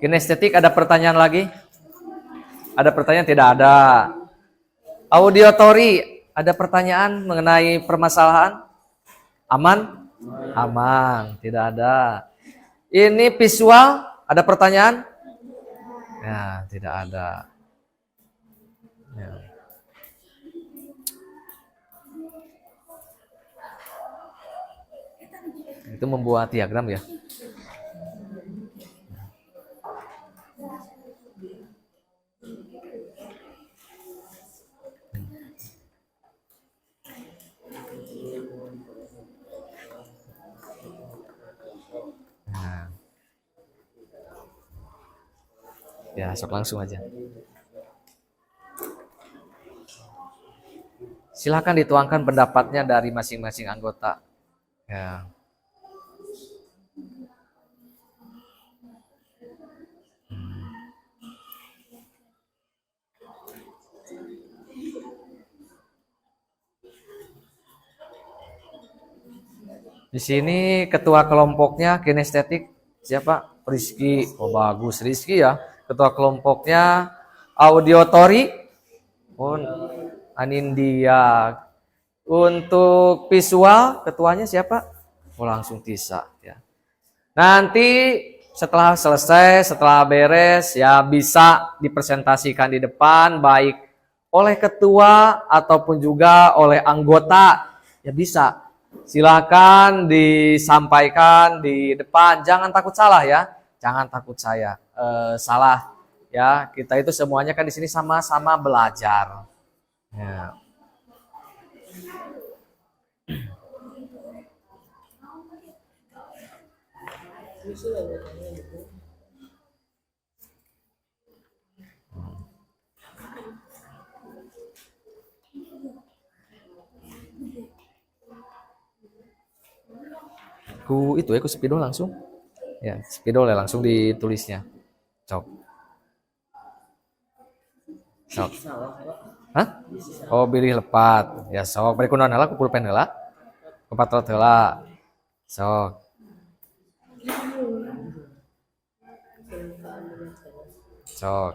Kinestetik ada pertanyaan lagi? Ada pertanyaan? Tidak ada. Auditori, ada pertanyaan mengenai permasalahan? Aman? Aman, tidak ada. Ini visual, ada pertanyaan? Ya, tidak ada. Ya. Itu membuat diagram ya. Nah. Ya, sok langsung aja. Silakan dituangkan pendapatnya dari masing-masing anggota. Ya. Di sini ketua kelompoknya kinestetik siapa? Rizky. Oh bagus Rizky ya. Ketua kelompoknya audiotori pun Anindya. Untuk visual ketuanya siapa? Oh langsung Tisa ya. Nanti setelah selesai, setelah beres ya bisa dipresentasikan di depan baik oleh ketua ataupun juga oleh anggota ya bisa. Silakan disampaikan di depan, jangan takut salah ya, jangan takut salah ya. Kita itu semuanya kan di sini sama-sama belajar. Ya. Itu ya, spidol langsung. Ya, spidol ya langsung ditulisnya. Cok. Sok. Hah? Oh, pilih lepat. Ya, sok. Bari kunaon heula ku pulpen heula. Kepatrot heula. Sok. Sok.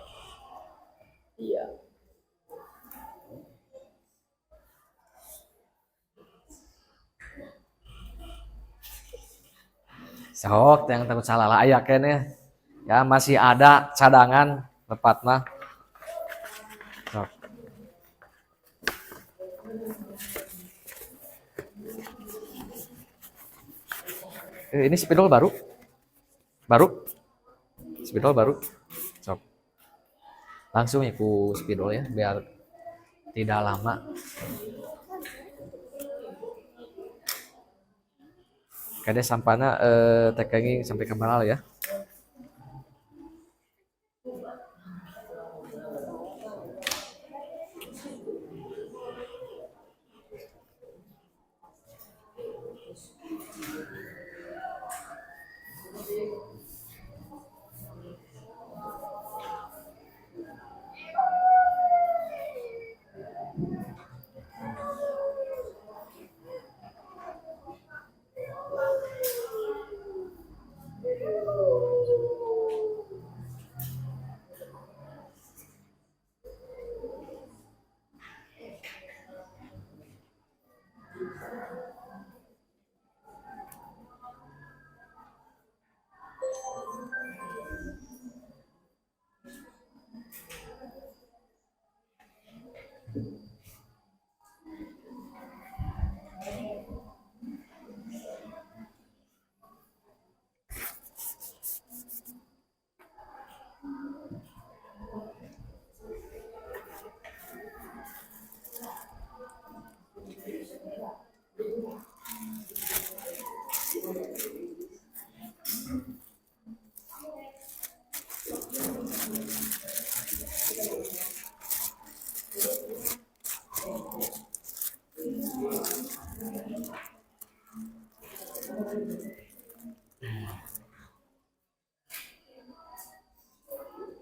Sok, yang takut salah lah aya kene. Ya, masih ada cadangan lepat mah. Sok. Ini spidol baru? Baru? Spidol baru? Sok. Langsung ya ku spidol ya, biar tidak lama. Kade sampana tekenging sampai ke mana ya?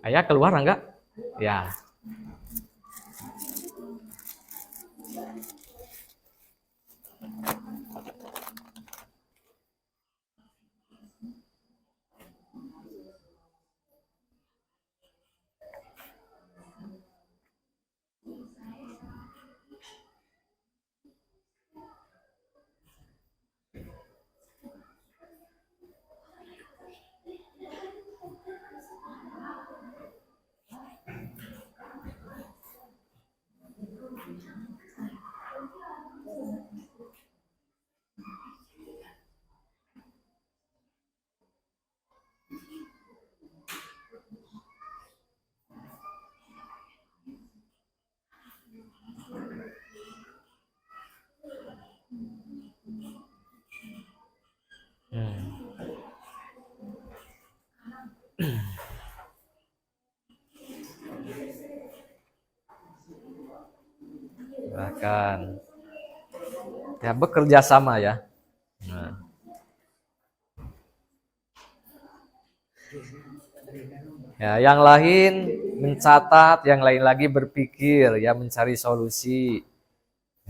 Ayah keluar enggak? Ya. Silakan. Ya, bekerja sama ya. Nah. Ya, yang lain mencatat, yang lain lagi berpikir, ya mencari solusi.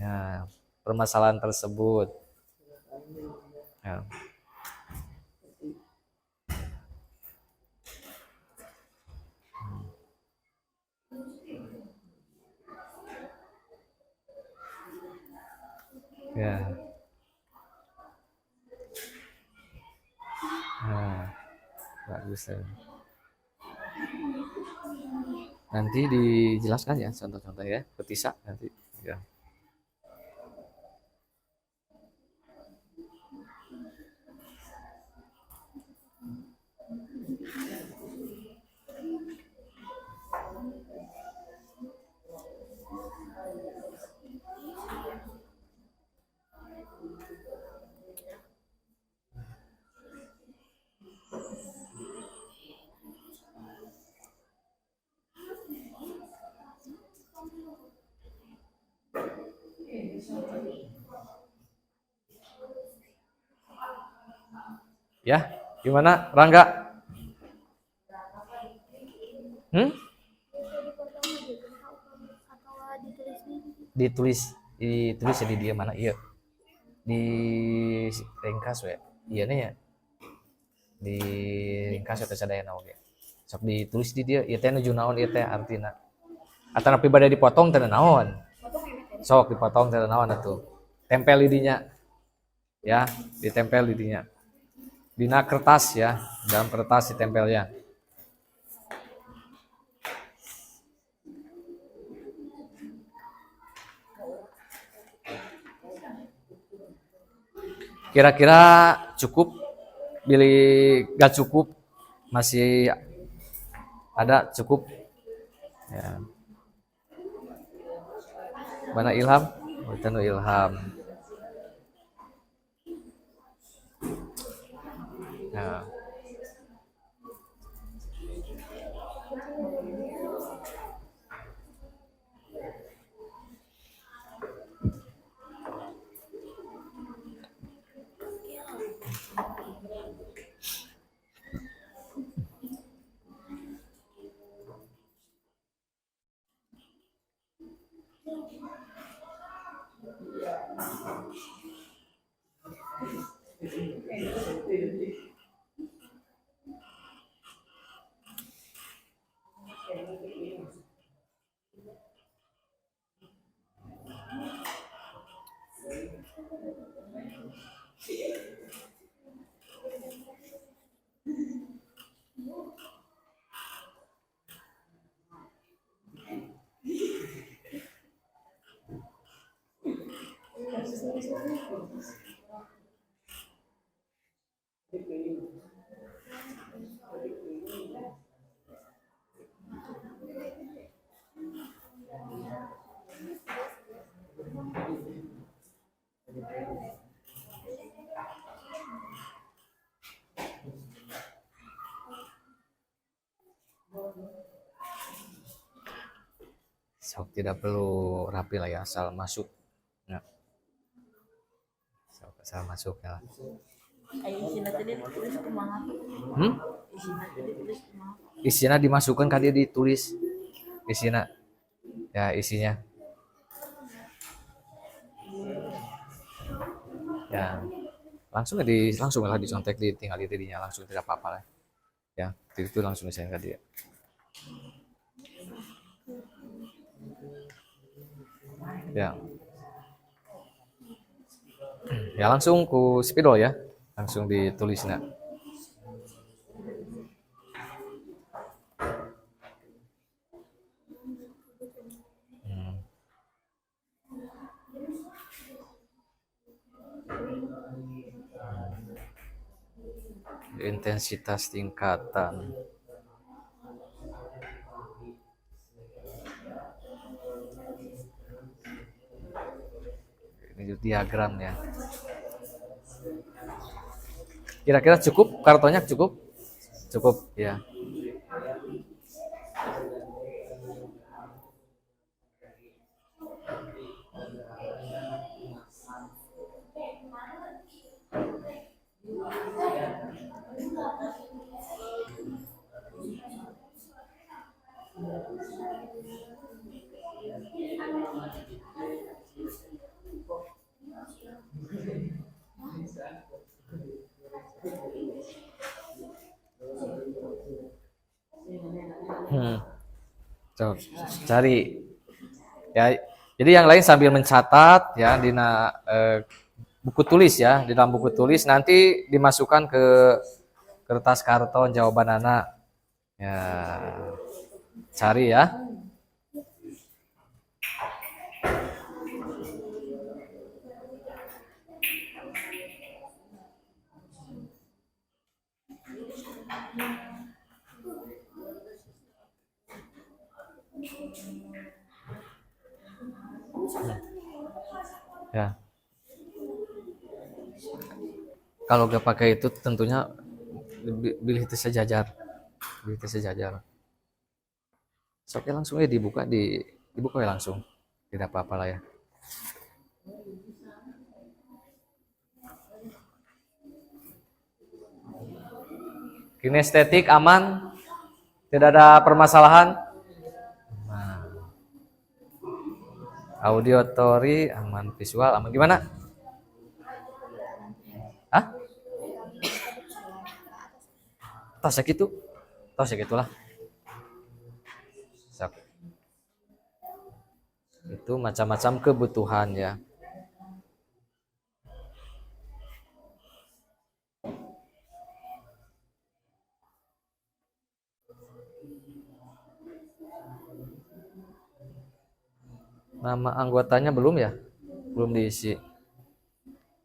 Ya, permasalahan tersebut. Ya. Ya. Nah, bagus ya. Nanti dijelaskan ya contoh-contoh ya, petisa nanti. Ya. Ya, gimana Rangga? Ditulis ya di dia mana? Iya. Di ringkas we. Iya nih ya. Di ringkas atau sadayana oge. Sok ditulis di dia, ieu teh nuju naon ieu teh artina. Atau pribadi dipotong teh naon? Sok dipotong teh naon atuh. Tempel di dinya. Ya, ditempel di dinya. Dina kertas ya, dalam kertas ditempelnya. Kira-kira cukup? Bilih gak cukup? Masih ada cukup? Ya. Mana Ilham? Oh, itu Ilham. Ya. Sok tidak perlu rapi lah ya, asal masuk. Ya. Sok asal masuk ya. Isinya dimasukkan kan dia ditulis. Isinya. Ya, isinya. Ya. Langsung lah dicontek tinggal di dirinya langsung tidak apa-apa lah. Ya, itu langsung saya ke dia. Ya. Ya langsung ku spidol ya. Langsung ditulisnya. Intensitas tingkatan. Ini diagramnya. Kira-kira cukup? Kartonya cukup? Cukup, ya. Coba cari ya. Jadi yang lain sambil mencatat ya di buku tulis ya, di dalam buku tulis nanti dimasukkan ke kertas karton jawaban anak. Ya, cari ya. Ya. Kalau gak pakai itu tentunya pilih itu sejajar. Pilih itu sejajar. Oke langsung ya dibuka ya langsung. Tidak apa-apa lah ya. Kinestetik aman? Tidak ada permasalahan? Nah. Auditory aman, visual aman. Gimana? Hah? Tos gitu. Tos ya gitulah. Itu macam-macam kebutuhan ya. Nama anggotanya belum ya? Belum diisi.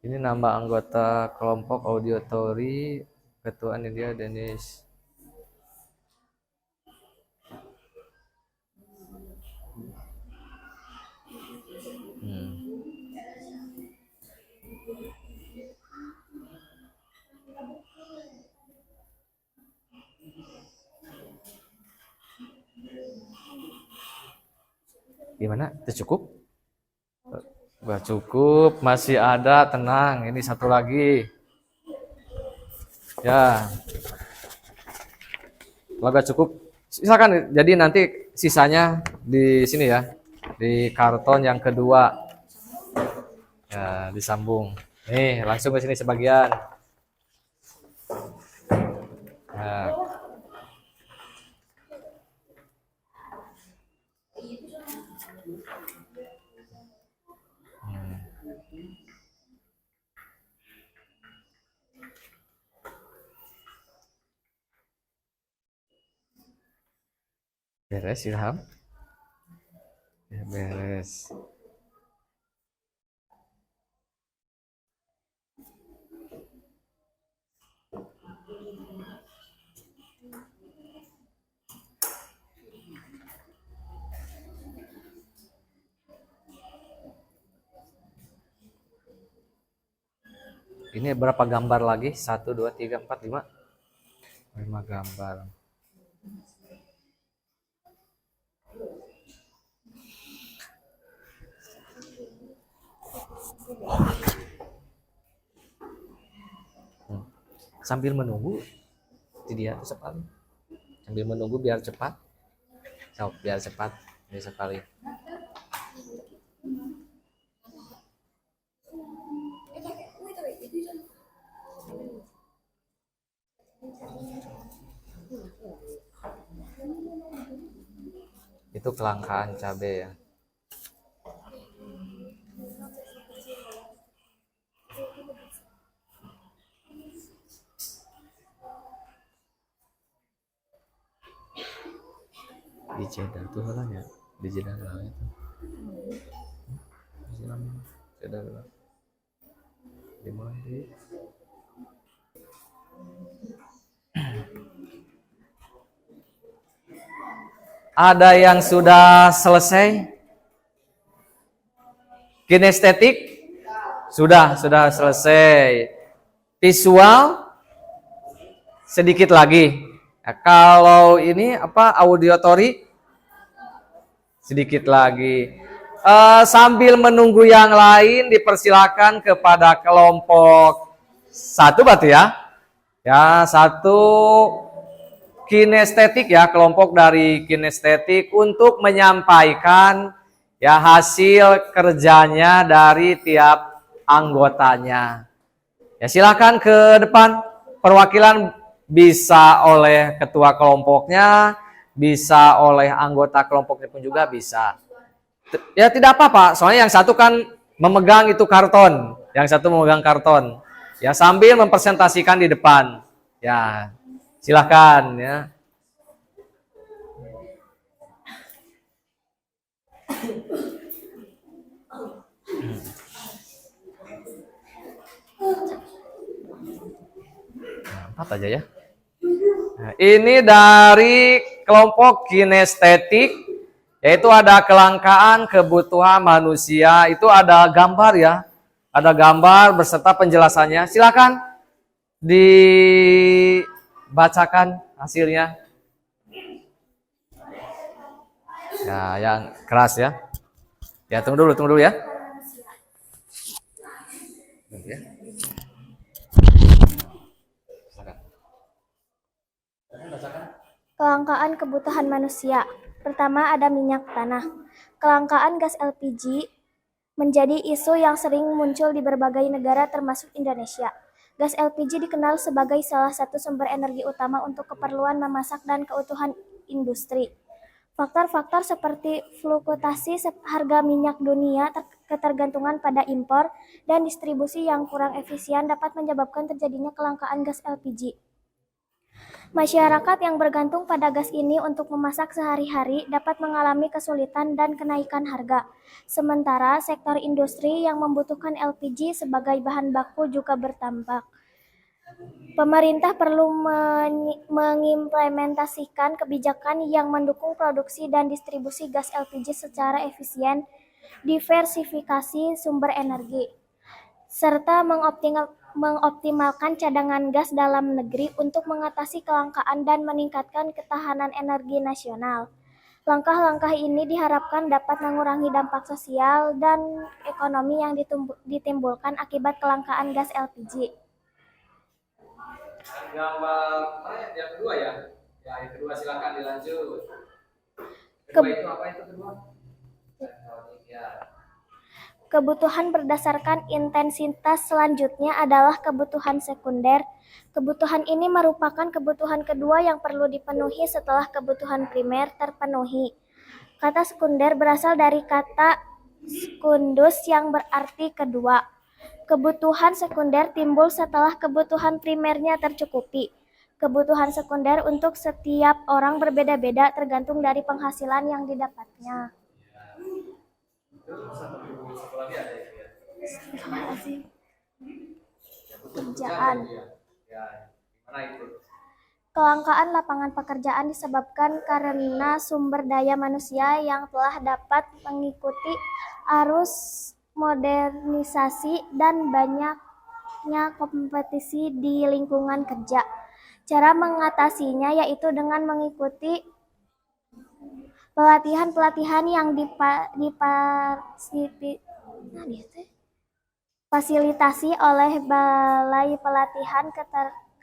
Ini nama anggota kelompok auditory, ketua India Denis. Gimana? Itu cukup? Gak cukup, masih ada, tenang. Ini satu lagi. Ya. Kalau gak cukup, silakan. Jadi nanti sisanya di sini ya, di karton yang kedua. Ya, disambung. Nih, langsung ke sini sebagian. Nah. Beres Ilham? Ya, beres. Ini berapa gambar lagi? 1, 2, 3, 4, 5. 5 gambar. Sambil menunggu dia sekali. Sambil menunggu biar cepat. Biar cepat, biar sekali. Itu kelangkaan cabai ya. Di Jeddah tuh lah ya, di Jeddah lah itu. Jeddah lah. Di mana sih? Ada yang sudah selesai? Kinestetik? Sudah selesai. Visual? Sedikit lagi. Nah, kalau ini apa auditory? Sedikit lagi. Sambil menunggu yang lain dipersilakan kepada kelompok 1 berarti ya. Ya, 1 kinestetik ya, kelompok dari kinestetik untuk menyampaikan ya hasil kerjanya dari tiap anggotanya. Ya silakan ke depan, perwakilan bisa oleh ketua kelompoknya, bisa oleh anggota kelompoknya pun juga bisa. Ya tidak apa-apa, soalnya yang satu kan memegang itu karton, yang satu memegang karton. Ya sambil mempresentasikan di depan. Ya, silakan ya. Empat aja ya. Nah, ini dari kelompok kinestetik, yaitu ada kelangkaan kebutuhan manusia. Itu ada gambar ya, ada gambar beserta penjelasannya. Silakan dibacakan hasilnya. Ya, yang keras ya. Ya, tunggu dulu ya. Kelangkaan kebutuhan manusia. Pertama ada minyak tanah. Kelangkaan gas LPG menjadi isu yang sering muncul di berbagai negara termasuk Indonesia. Gas LPG dikenal sebagai salah satu sumber energi utama untuk keperluan memasak dan keutuhan industri. Faktor-faktor seperti fluktuasi harga minyak dunia, ketergantungan pada impor, dan distribusi yang kurang efisien dapat menyebabkan terjadinya kelangkaan gas LPG. Masyarakat yang bergantung pada gas ini untuk memasak sehari-hari dapat mengalami kesulitan dan kenaikan harga. Sementara sektor industri yang membutuhkan LPG sebagai bahan baku juga bertambah. Pemerintah perlu mengimplementasikan kebijakan yang mendukung produksi dan distribusi gas LPG secara efisien, diversifikasi sumber energi, serta mengoptimalkan cadangan gas dalam negeri untuk mengatasi kelangkaan dan meningkatkan ketahanan energi nasional. Langkah-langkah ini diharapkan dapat mengurangi dampak sosial dan ekonomi yang ditimbulkan akibat kelangkaan gas LPG. Gambar yang kedua ya. Ya, yang kedua silakan dilanjut. Kedua itu apa itu kedua? Ya. Kebutuhan berdasarkan intensitas selanjutnya adalah kebutuhan sekunder. Kebutuhan ini merupakan kebutuhan kedua yang perlu dipenuhi setelah kebutuhan primer terpenuhi. Kata sekunder berasal dari kata sekundus yang berarti kedua. Kebutuhan sekunder timbul setelah kebutuhan primernya tercukupi. Kebutuhan sekunder untuk setiap orang berbeda-beda tergantung dari penghasilan yang didapatnya. Pekerjaan. Kelangkaan lapangan pekerjaan disebabkan karena sumber daya manusia yang telah dapat mengikuti arus modernisasi dan banyaknya kompetisi di lingkungan kerja. Cara mengatasinya yaitu dengan mengikuti pelatihan-pelatihan yang difasilitasi oleh Balai Pelatihan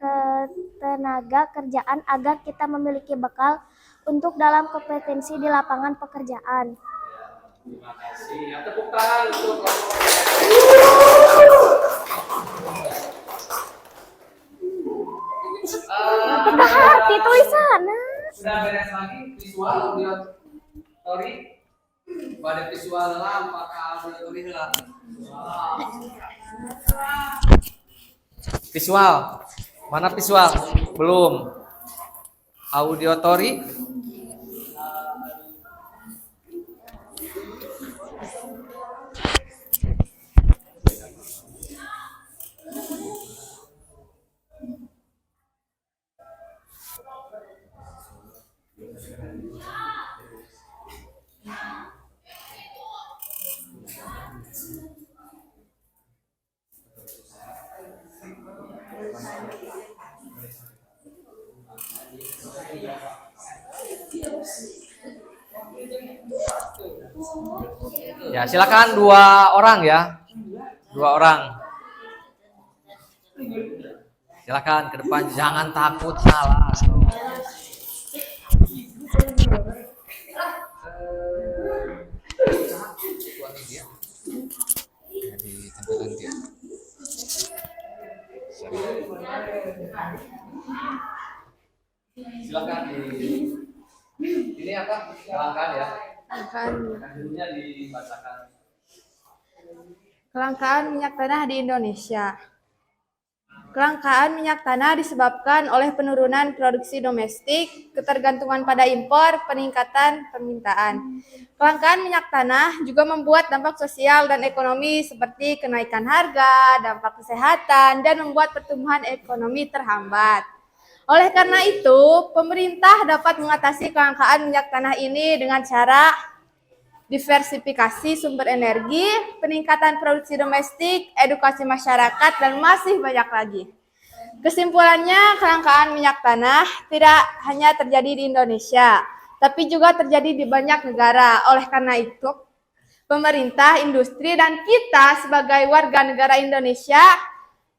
Ketenaga Kerjaan agar kita memiliki bekal untuk dalam kompetensi di lapangan pekerjaan. Terima kasih. Ya, tepuk tangan untuk Pegang hati tulisannya. Sudah beres lagi visual auditori. Pada visual lah apakah auditori lah. Visual. Mana visual? Belum. Auditori. Ya, silakan 2 orang ya. 2 orang. Silakan ke depan, jangan takut salah. dia. Ya, ditempelkan dia. Silakan ini apa? Kelangkaan ya. Dulunya dibacakan. Kelangkaan minyak tanah di Indonesia. Kelangkaan minyak tanah disebabkan oleh penurunan produksi domestik, ketergantungan pada impor, peningkatan permintaan. Kelangkaan minyak tanah juga membuat dampak sosial dan ekonomi seperti kenaikan harga, dampak kesehatan, dan membuat pertumbuhan ekonomi terhambat. Oleh karena itu, pemerintah dapat mengatasi kelangkaan minyak tanah ini dengan cara diversifikasi sumber energi, peningkatan produksi domestik, edukasi masyarakat, dan masih banyak lagi. Kesimpulannya, kelangkaan minyak tanah tidak hanya terjadi di Indonesia, tapi juga terjadi di banyak negara. Oleh karena itu, pemerintah, industri, dan kita sebagai warga negara Indonesia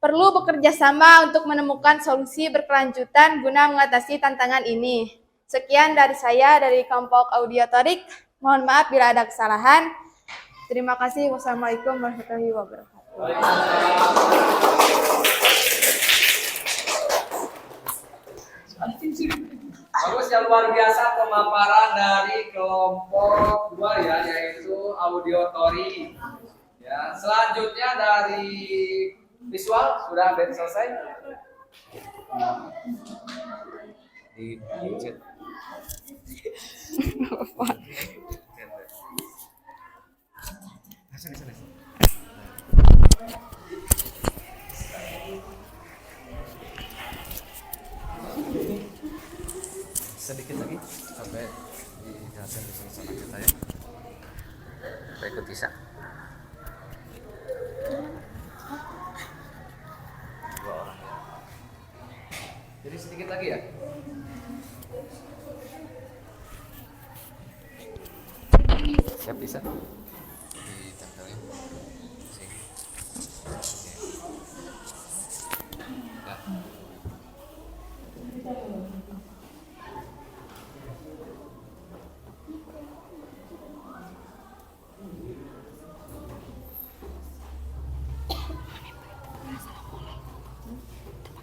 perlu bekerja sama untuk menemukan solusi berkelanjutan guna mengatasi tantangan ini. Sekian dari saya, dari kelompok Audiotorik. Mohon maaf bila ada kesalahan. Terima kasih. Wassalamualaikum warahmatullahi wabarakatuh. Bagus, yang luar biasa pemaparan dari kelompok 2 ya, yaitu Audiotori. Ya, selanjutnya dari visual sudah selesai. Di chat. Sedikit lagi sampai dijelaskan di sana kita ya. Kita ikut bisa. Dua orang ya. Jadi sedikit lagi ya. Siap bisa. Ditempelin. Sini. Oke. Nah.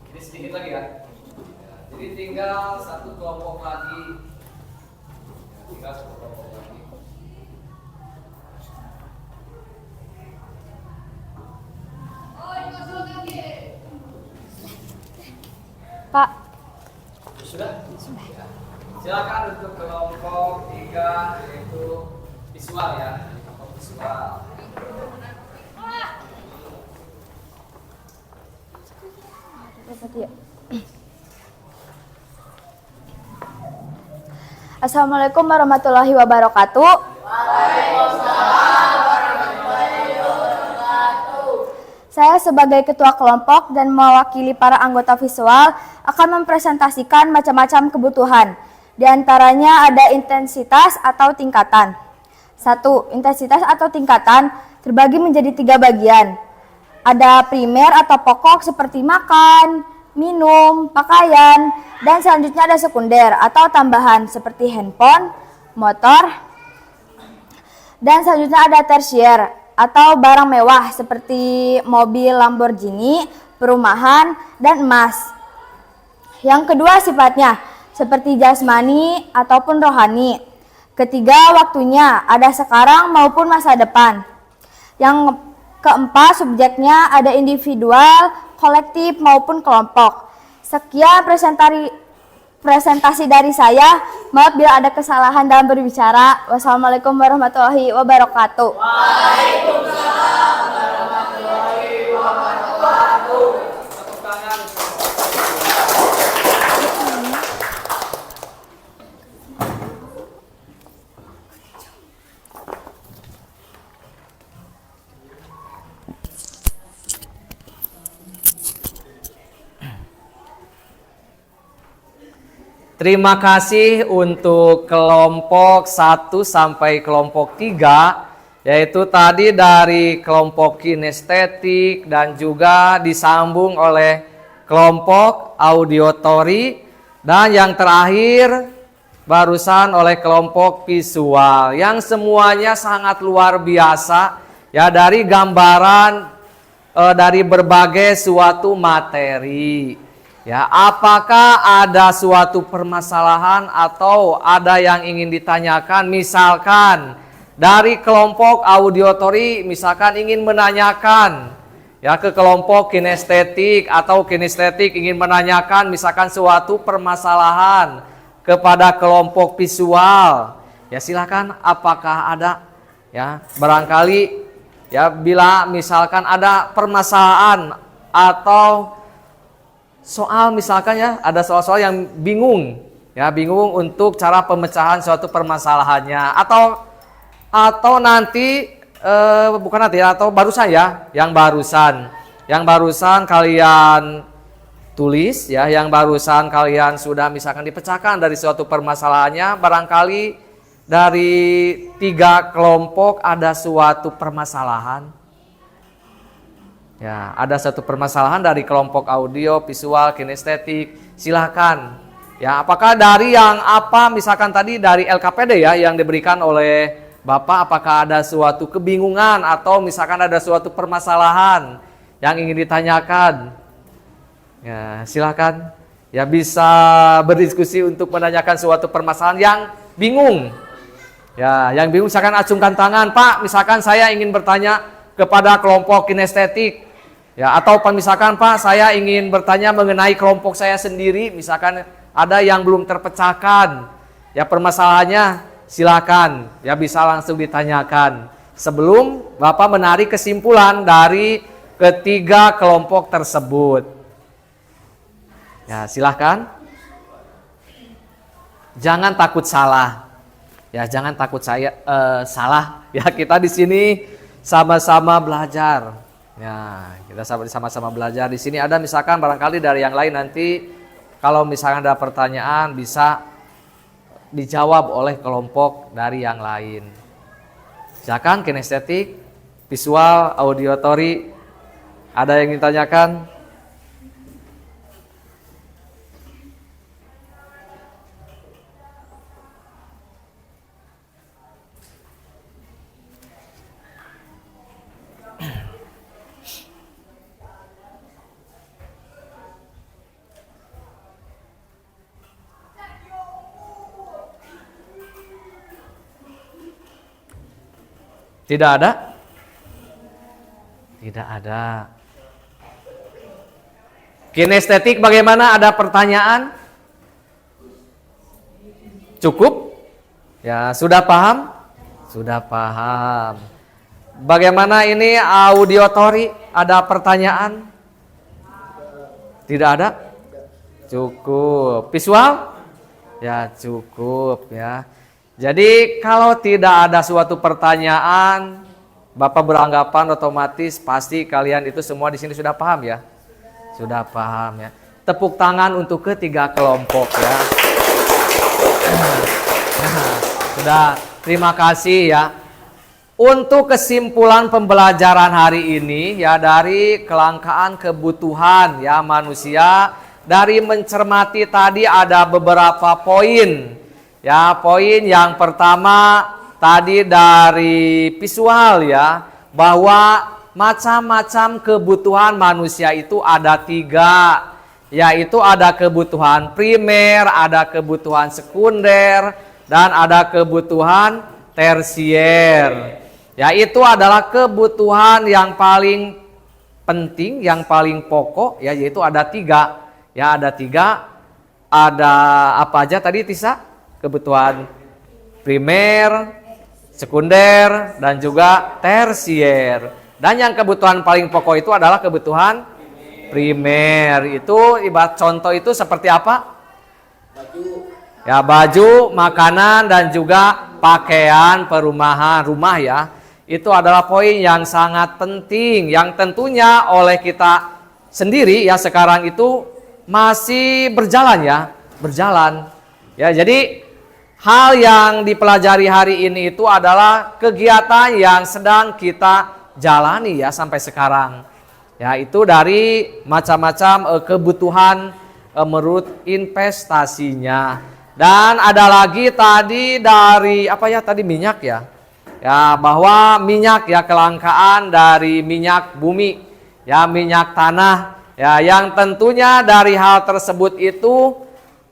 Ini sedikit lagi ya. Jadi tinggal satu kelompok lagi. Tinggal satu kelompok lagi. Pak. Sudah? Sudah. Ya. Silakan untuk kelompok 3 yaitu visual ya. Kelompok visual. Assalamualaikum warahmatullahi wabarakatuh. Saya sebagai ketua kelompok dan mewakili para anggota visual akan mempresentasikan macam-macam kebutuhan. Di antaranya ada intensitas atau tingkatan. 1. Intensitas atau tingkatan terbagi menjadi 3 bagian. Ada primer atau pokok seperti makan, minum, pakaian, dan selanjutnya ada sekunder atau tambahan seperti handphone, motor, dan selanjutnya ada tersier atau barang mewah seperti mobil Lamborghini, perumahan, dan emas. Yang kedua sifatnya seperti jasmani ataupun rohani. Ketiga waktunya ada sekarang maupun masa depan. Yang keempat subjeknya ada individual, kolektif maupun kelompok. Sekian presentasi dari saya. Maaf bila ada kesalahan dalam berbicara. Wassalamualaikum warahmatullahi wabarakatuh. Waalaikumsalam warahmatullahi wabarakatuh. Tepuk tangan. Terima kasih untuk kelompok 1 sampai kelompok 3, yaitu tadi dari kelompok kinestetik dan juga disambung oleh kelompok audiotori, dan yang terakhir barusan oleh kelompok visual yang semuanya sangat luar biasa ya, dari gambaran dari berbagai suatu materi. Ya, apakah ada suatu permasalahan atau ada yang ingin ditanyakan? Misalkan dari kelompok audiotori misalkan ingin menanyakan ya ke kelompok kinestetik, atau kinestetik ingin menanyakan misalkan suatu permasalahan kepada kelompok visual. Ya silakan, apakah ada ya, barangkali ya bila misalkan ada permasalahan atau soal misalkan ya, ada soal-soal yang bingung ya, bingung untuk cara pemecahan suatu permasalahannya, atau nanti bukan nanti ya, atau barusan ya, yang barusan kalian tulis ya, yang barusan kalian sudah misalkan dipecahkan dari suatu permasalahannya, barangkali dari 3 kelompok ada suatu permasalahan. Ya, ada satu permasalahan dari kelompok audio, visual, kinestetik. Silakan. Ya, apakah dari yang apa misalkan tadi dari LKPD ya yang diberikan oleh Bapak, apakah ada suatu kebingungan atau misalkan ada suatu permasalahan yang ingin ditanyakan? Ya, silakan. Ya, bisa berdiskusi untuk menanyakan suatu permasalahan yang bingung. Ya, yang bingung misalkan acungkan tangan, Pak, misalkan saya ingin bertanya kepada kelompok kinestetik. Ya, atau misalkan Pak, saya ingin bertanya mengenai kelompok saya sendiri, misalkan ada yang belum terpecahkan. Ya, permasalahannya silakan, ya bisa langsung ditanyakan. Sebelum Bapak menarik kesimpulan dari ketiga kelompok tersebut. Ya, silakan. Jangan takut salah. Ya, jangan takut salah. Ya, kita di sini sama-sama belajar. Ya, kita sama-sama belajar. Di sini ada misalkan barangkali dari yang lain nanti kalau misalkan ada pertanyaan bisa dijawab oleh kelompok dari yang lain. Silakan kinestetik, visual, audiotori, ada yang ditanyakan? Tidak ada? Tidak ada. Kinestetik bagaimana? Ada pertanyaan? Cukup? Ya, sudah paham? Sudah paham. Bagaimana ini audiotori? Ada pertanyaan? Tidak ada? Cukup. Visual? Ya, cukup ya. Jadi kalau tidak ada suatu pertanyaan, Bapak beranggapan otomatis pasti kalian itu semua di sini sudah paham ya. Sudah paham ya. Tepuk tangan untuk ketiga kelompok ya. Sudah, terima kasih ya. Untuk kesimpulan pembelajaran hari ini ya, dari kelangkaan kebutuhan ya manusia, dari mencermati tadi ada beberapa poin. Ya, poin yang pertama tadi dari visual ya, bahwa macam-macam kebutuhan manusia itu ada 3, yaitu ada kebutuhan primer, ada kebutuhan sekunder, dan ada kebutuhan tersier. Ya, itu adalah kebutuhan yang paling penting, yang paling pokok ya, yaitu ada 3. Ya, ada 3. Ada apa aja tadi Tisa? Kebutuhan primer, sekunder, dan juga tersier. Dan yang kebutuhan paling pokok itu adalah kebutuhan primer. Itu ibarat contoh itu seperti apa? Ya, baju, makanan, dan juga pakaian perumahan, rumah ya. Itu adalah poin yang sangat penting, yang tentunya oleh kita sendiri ya sekarang itu masih berjalan ya, berjalan. Ya, jadi hal yang dipelajari hari ini itu adalah kegiatan yang sedang kita jalani ya sampai sekarang. Ya, itu dari macam-macam kebutuhan menurut investasinya. Dan ada lagi tadi dari apa ya tadi minyak ya. Ya, bahwa minyak ya kelangkaan dari minyak bumi, ya minyak tanah, ya yang tentunya dari hal tersebut itu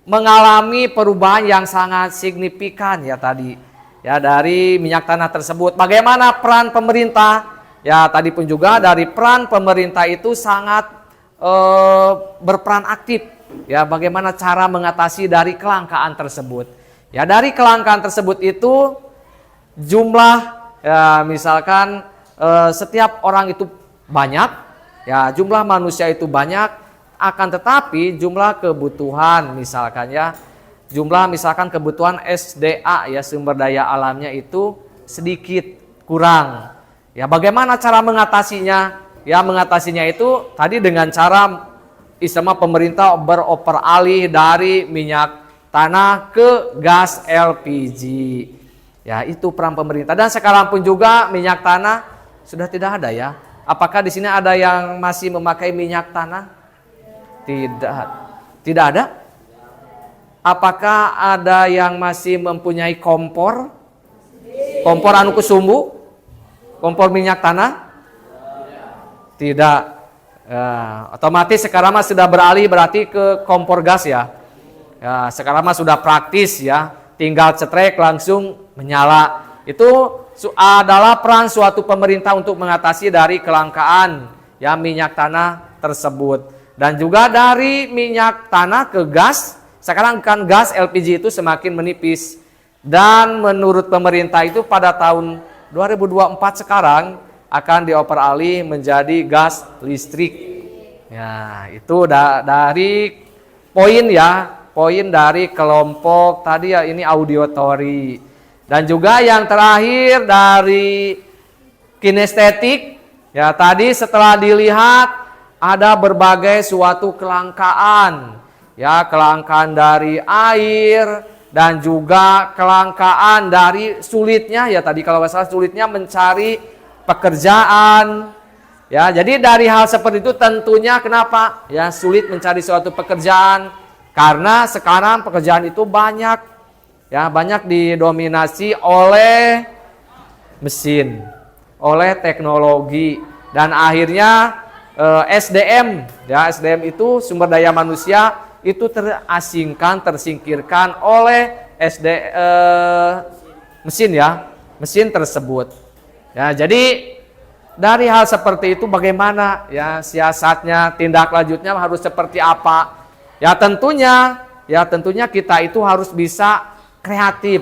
mengalami perubahan yang sangat signifikan ya tadi. Ya dari minyak tanah tersebut. Bagaimana peran pemerintah? Ya tadi pun juga dari peran pemerintah itu sangat berperan aktif. Ya bagaimana cara mengatasi dari kelangkaan tersebut? Ya dari kelangkaan tersebut itu jumlah ya misalkan setiap orang itu banyak, ya jumlah manusia itu banyak, akan tetapi jumlah kebutuhan misalkan ya jumlah misalkan kebutuhan SDA ya sumber daya alamnya itu sedikit kurang. Ya bagaimana cara mengatasinya? Ya mengatasinya itu tadi dengan cara istilah pemerintah beroper alih dari minyak tanah ke gas LPG. Ya, itu peran pemerintah. Dan sekarang pun juga minyak tanah sudah tidak ada ya. Apakah di sini ada yang masih memakai minyak tanah? Tidak. Tidak ada? Apakah ada yang masih mempunyai kompor? Kompor anu kusumbu? Kompor minyak tanah? Tidak. Ya, otomatis sekarang mah sudah beralih berarti ke kompor gas ya. Ya, sekarang mah sudah praktis ya, tinggal cetrek langsung menyala. Itu adalah peran suatu pemerintah untuk mengatasi dari kelangkaan ya minyak tanah tersebut. Dan juga dari minyak tanah ke gas, sekarang kan gas LPG itu semakin menipis. Dan menurut pemerintah itu pada tahun 2024 sekarang akan dioper alih menjadi gas listrik. Ya, itu dari poin ya, poin dari kelompok tadi ya ini auditori. Dan juga yang terakhir dari kinestetik, ya tadi setelah dilihat ada berbagai suatu kelangkaan. Ya, kelangkaan dari air dan juga kelangkaan dari sulitnya ya tadi kalau nggak salah sulitnya mencari pekerjaan. Ya, jadi dari hal seperti itu tentunya kenapa? Ya, sulit mencari suatu pekerjaan karena sekarang pekerjaan itu banyak ya, banyak didominasi oleh mesin, oleh teknologi dan akhirnya SDM ya, SDM itu sumber daya manusia itu terasingkan, tersingkirkan oleh mesin ya, mesin tersebut. Ya, jadi dari hal seperti itu bagaimana ya siasatnya, tindak lanjutnya harus seperti apa? Ya tentunya kita itu harus bisa kreatif.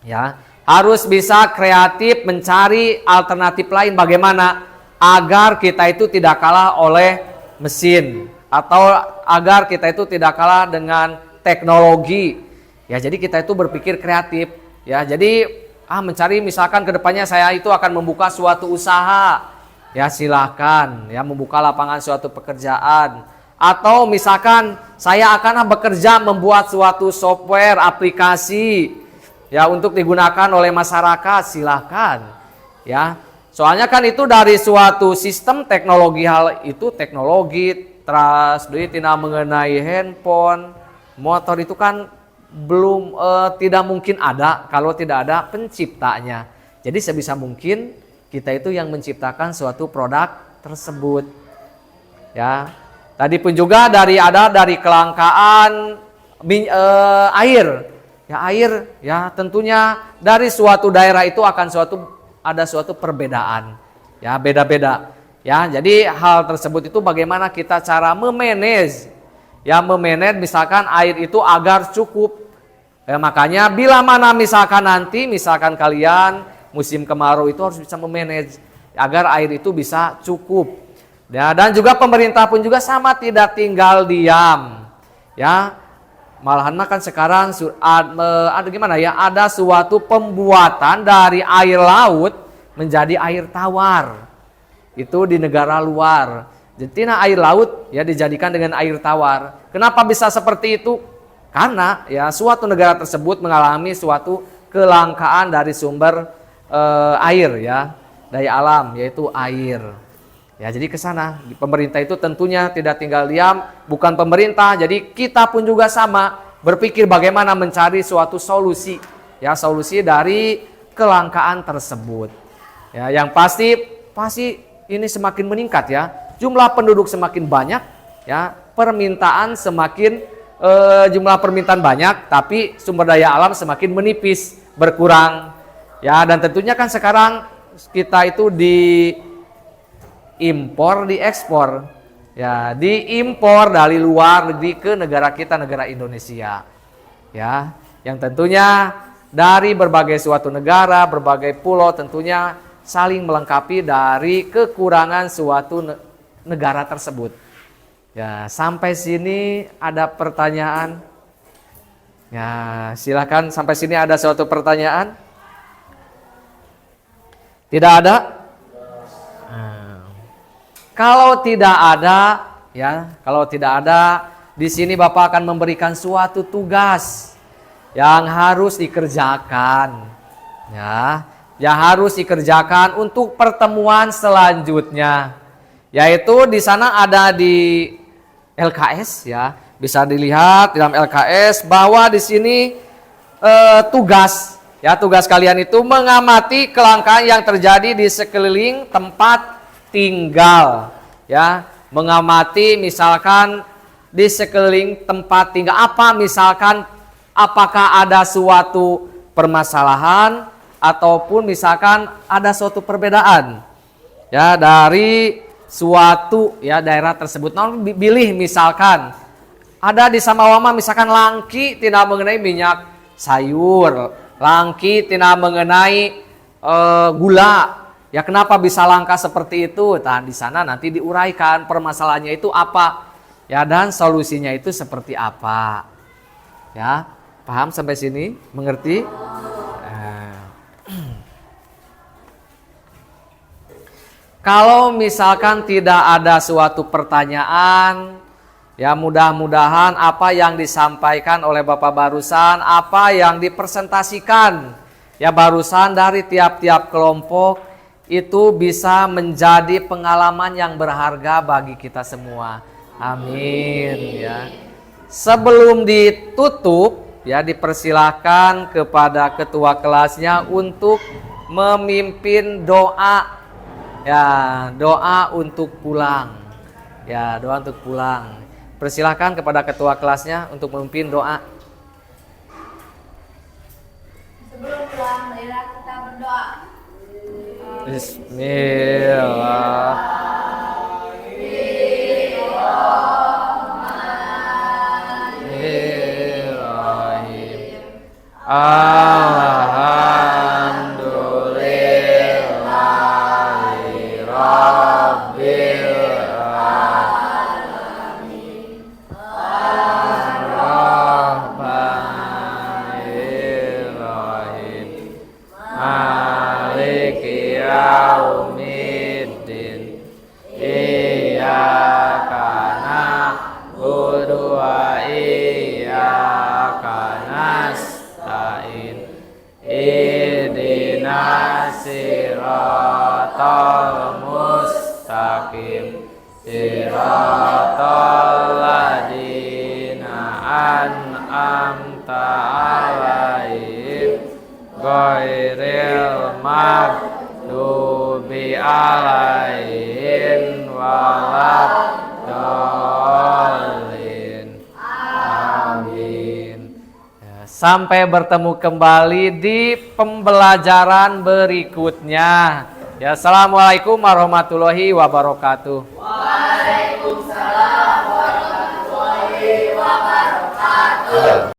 Ya, harus bisa kreatif mencari alternatif lain bagaimana agar kita itu tidak kalah oleh mesin atau agar kita itu tidak kalah dengan teknologi. Ya, jadi kita itu berpikir kreatif. Ya, jadi mencari misalkan kedepannya saya itu akan membuka suatu usaha, ya silahkan ya membuka lapangan suatu pekerjaan. Atau misalkan saya akan bekerja membuat suatu software aplikasi ya untuk digunakan oleh masyarakat, silahkan ya. Soalnya kan itu dari suatu sistem teknologi, hal itu teknologi trust tina mengenai handphone, motor itu kan belum tidak mungkin ada kalau tidak ada penciptanya. Jadi sebisa mungkin kita itu yang menciptakan suatu produk tersebut. Ya. Tadi pun juga dari kelangkaan air. Ya air ya tentunya dari suatu daerah itu akan ada suatu perbedaan. Ya beda-beda. Ya, jadi hal tersebut itu bagaimana kita cara memanage. Ya memanage misalkan air itu agar cukup. Ya, makanya bila mana misalkan nanti misalkan kalian musim kemarau itu harus bisa memanage agar air itu bisa cukup. Ya, dan juga pemerintah pun juga sama tidak tinggal diam. Ya. Malahan kan sekarang ada gimana ya? Ada suatu pembuatan dari air laut menjadi air tawar. Itu di negara luar. Jadi air laut ya dijadikan dengan air tawar. Kenapa bisa seperti itu? Karena ya suatu negara tersebut mengalami suatu kelangkaan dari sumber air ya, daya alam yaitu air. Ya, jadi ke sana pemerintah itu tentunya tidak tinggal diam, bukan pemerintah. Jadi kita pun juga sama berpikir bagaimana mencari suatu solusi, ya solusi dari kelangkaan tersebut. Ya, yang pasti ini semakin meningkat ya, jumlah penduduk semakin banyak, ya permintaan semakin jumlah permintaan banyak, tapi sumber daya alam semakin menipis, berkurang. Ya, dan tentunya kan sekarang kita itu diimpor, diekspor. Ya, diimpor dari luar negeri ke negara kita, negara Indonesia. Ya, yang tentunya dari berbagai suatu negara, berbagai pulau tentunya saling melengkapi dari kekurangan suatu negara tersebut. Ya, sampai sini ada pertanyaan? Ya, silakan sampai sini ada suatu pertanyaan? Tidak ada? Kalau tidak ada, ya, kalau tidak ada, di sini Bapak akan memberikan suatu tugas yang harus dikerjakan. Ya, yang harus dikerjakan untuk pertemuan selanjutnya. Yaitu di sana ada di LKS, ya, bisa dilihat di dalam LKS bahwa di sini tugas kalian itu mengamati kelangkaan yang terjadi di sekeliling tempat tinggal, ya, mengamati misalkan di sekeliling tempat tinggal apa, misalkan apakah ada suatu permasalahan ataupun misalkan ada suatu perbedaan, ya, dari suatu, ya, daerah tersebut. Nah, pilih misalkan ada di Samawama misalkan langki tidak mengenai minyak sayur, langki tidak mengenai gula. Ya, kenapa bisa langka seperti itu? Nah, di sana nanti diuraikan permasalahannya itu apa, ya, dan solusinya itu seperti apa. Ya, paham sampai sini? Mengerti? Kalau misalkan tidak ada suatu pertanyaan, ya mudah-mudahan apa yang disampaikan oleh Bapak barusan, apa yang dipresentasikan ya barusan dari tiap-tiap kelompok itu bisa menjadi pengalaman yang berharga bagi kita semua. Amin ya. Sebelum ditutup, ya dipersilahkan kepada ketua kelasnya untuk memimpin doa. Ya, doa untuk pulang. Ya, doa untuk pulang. Persilahkan kepada ketua kelasnya untuk memimpin doa. Sebelum pulang, marilah kita berdoa. Bismillahirrahmanirrahim. Alhamdulillahi Rabbil Alamin. Ar-Rahmanir-Rahim. Maliki yaumiddin. Iyyaka na'budu wa iyyaka nasta'in. Ihdinas siratal mustaqim. Siratal ladzina an'amta 'alaihim ghairil maghdubi 'alaihim waladdallin. Amin. Ya, sampai bertemu kembali di pembelajaran berikutnya. Ya, assalamualaikum warahmatullahi wabarakatuh. Waalaikumsalam warahmatullahi wabarakatuh.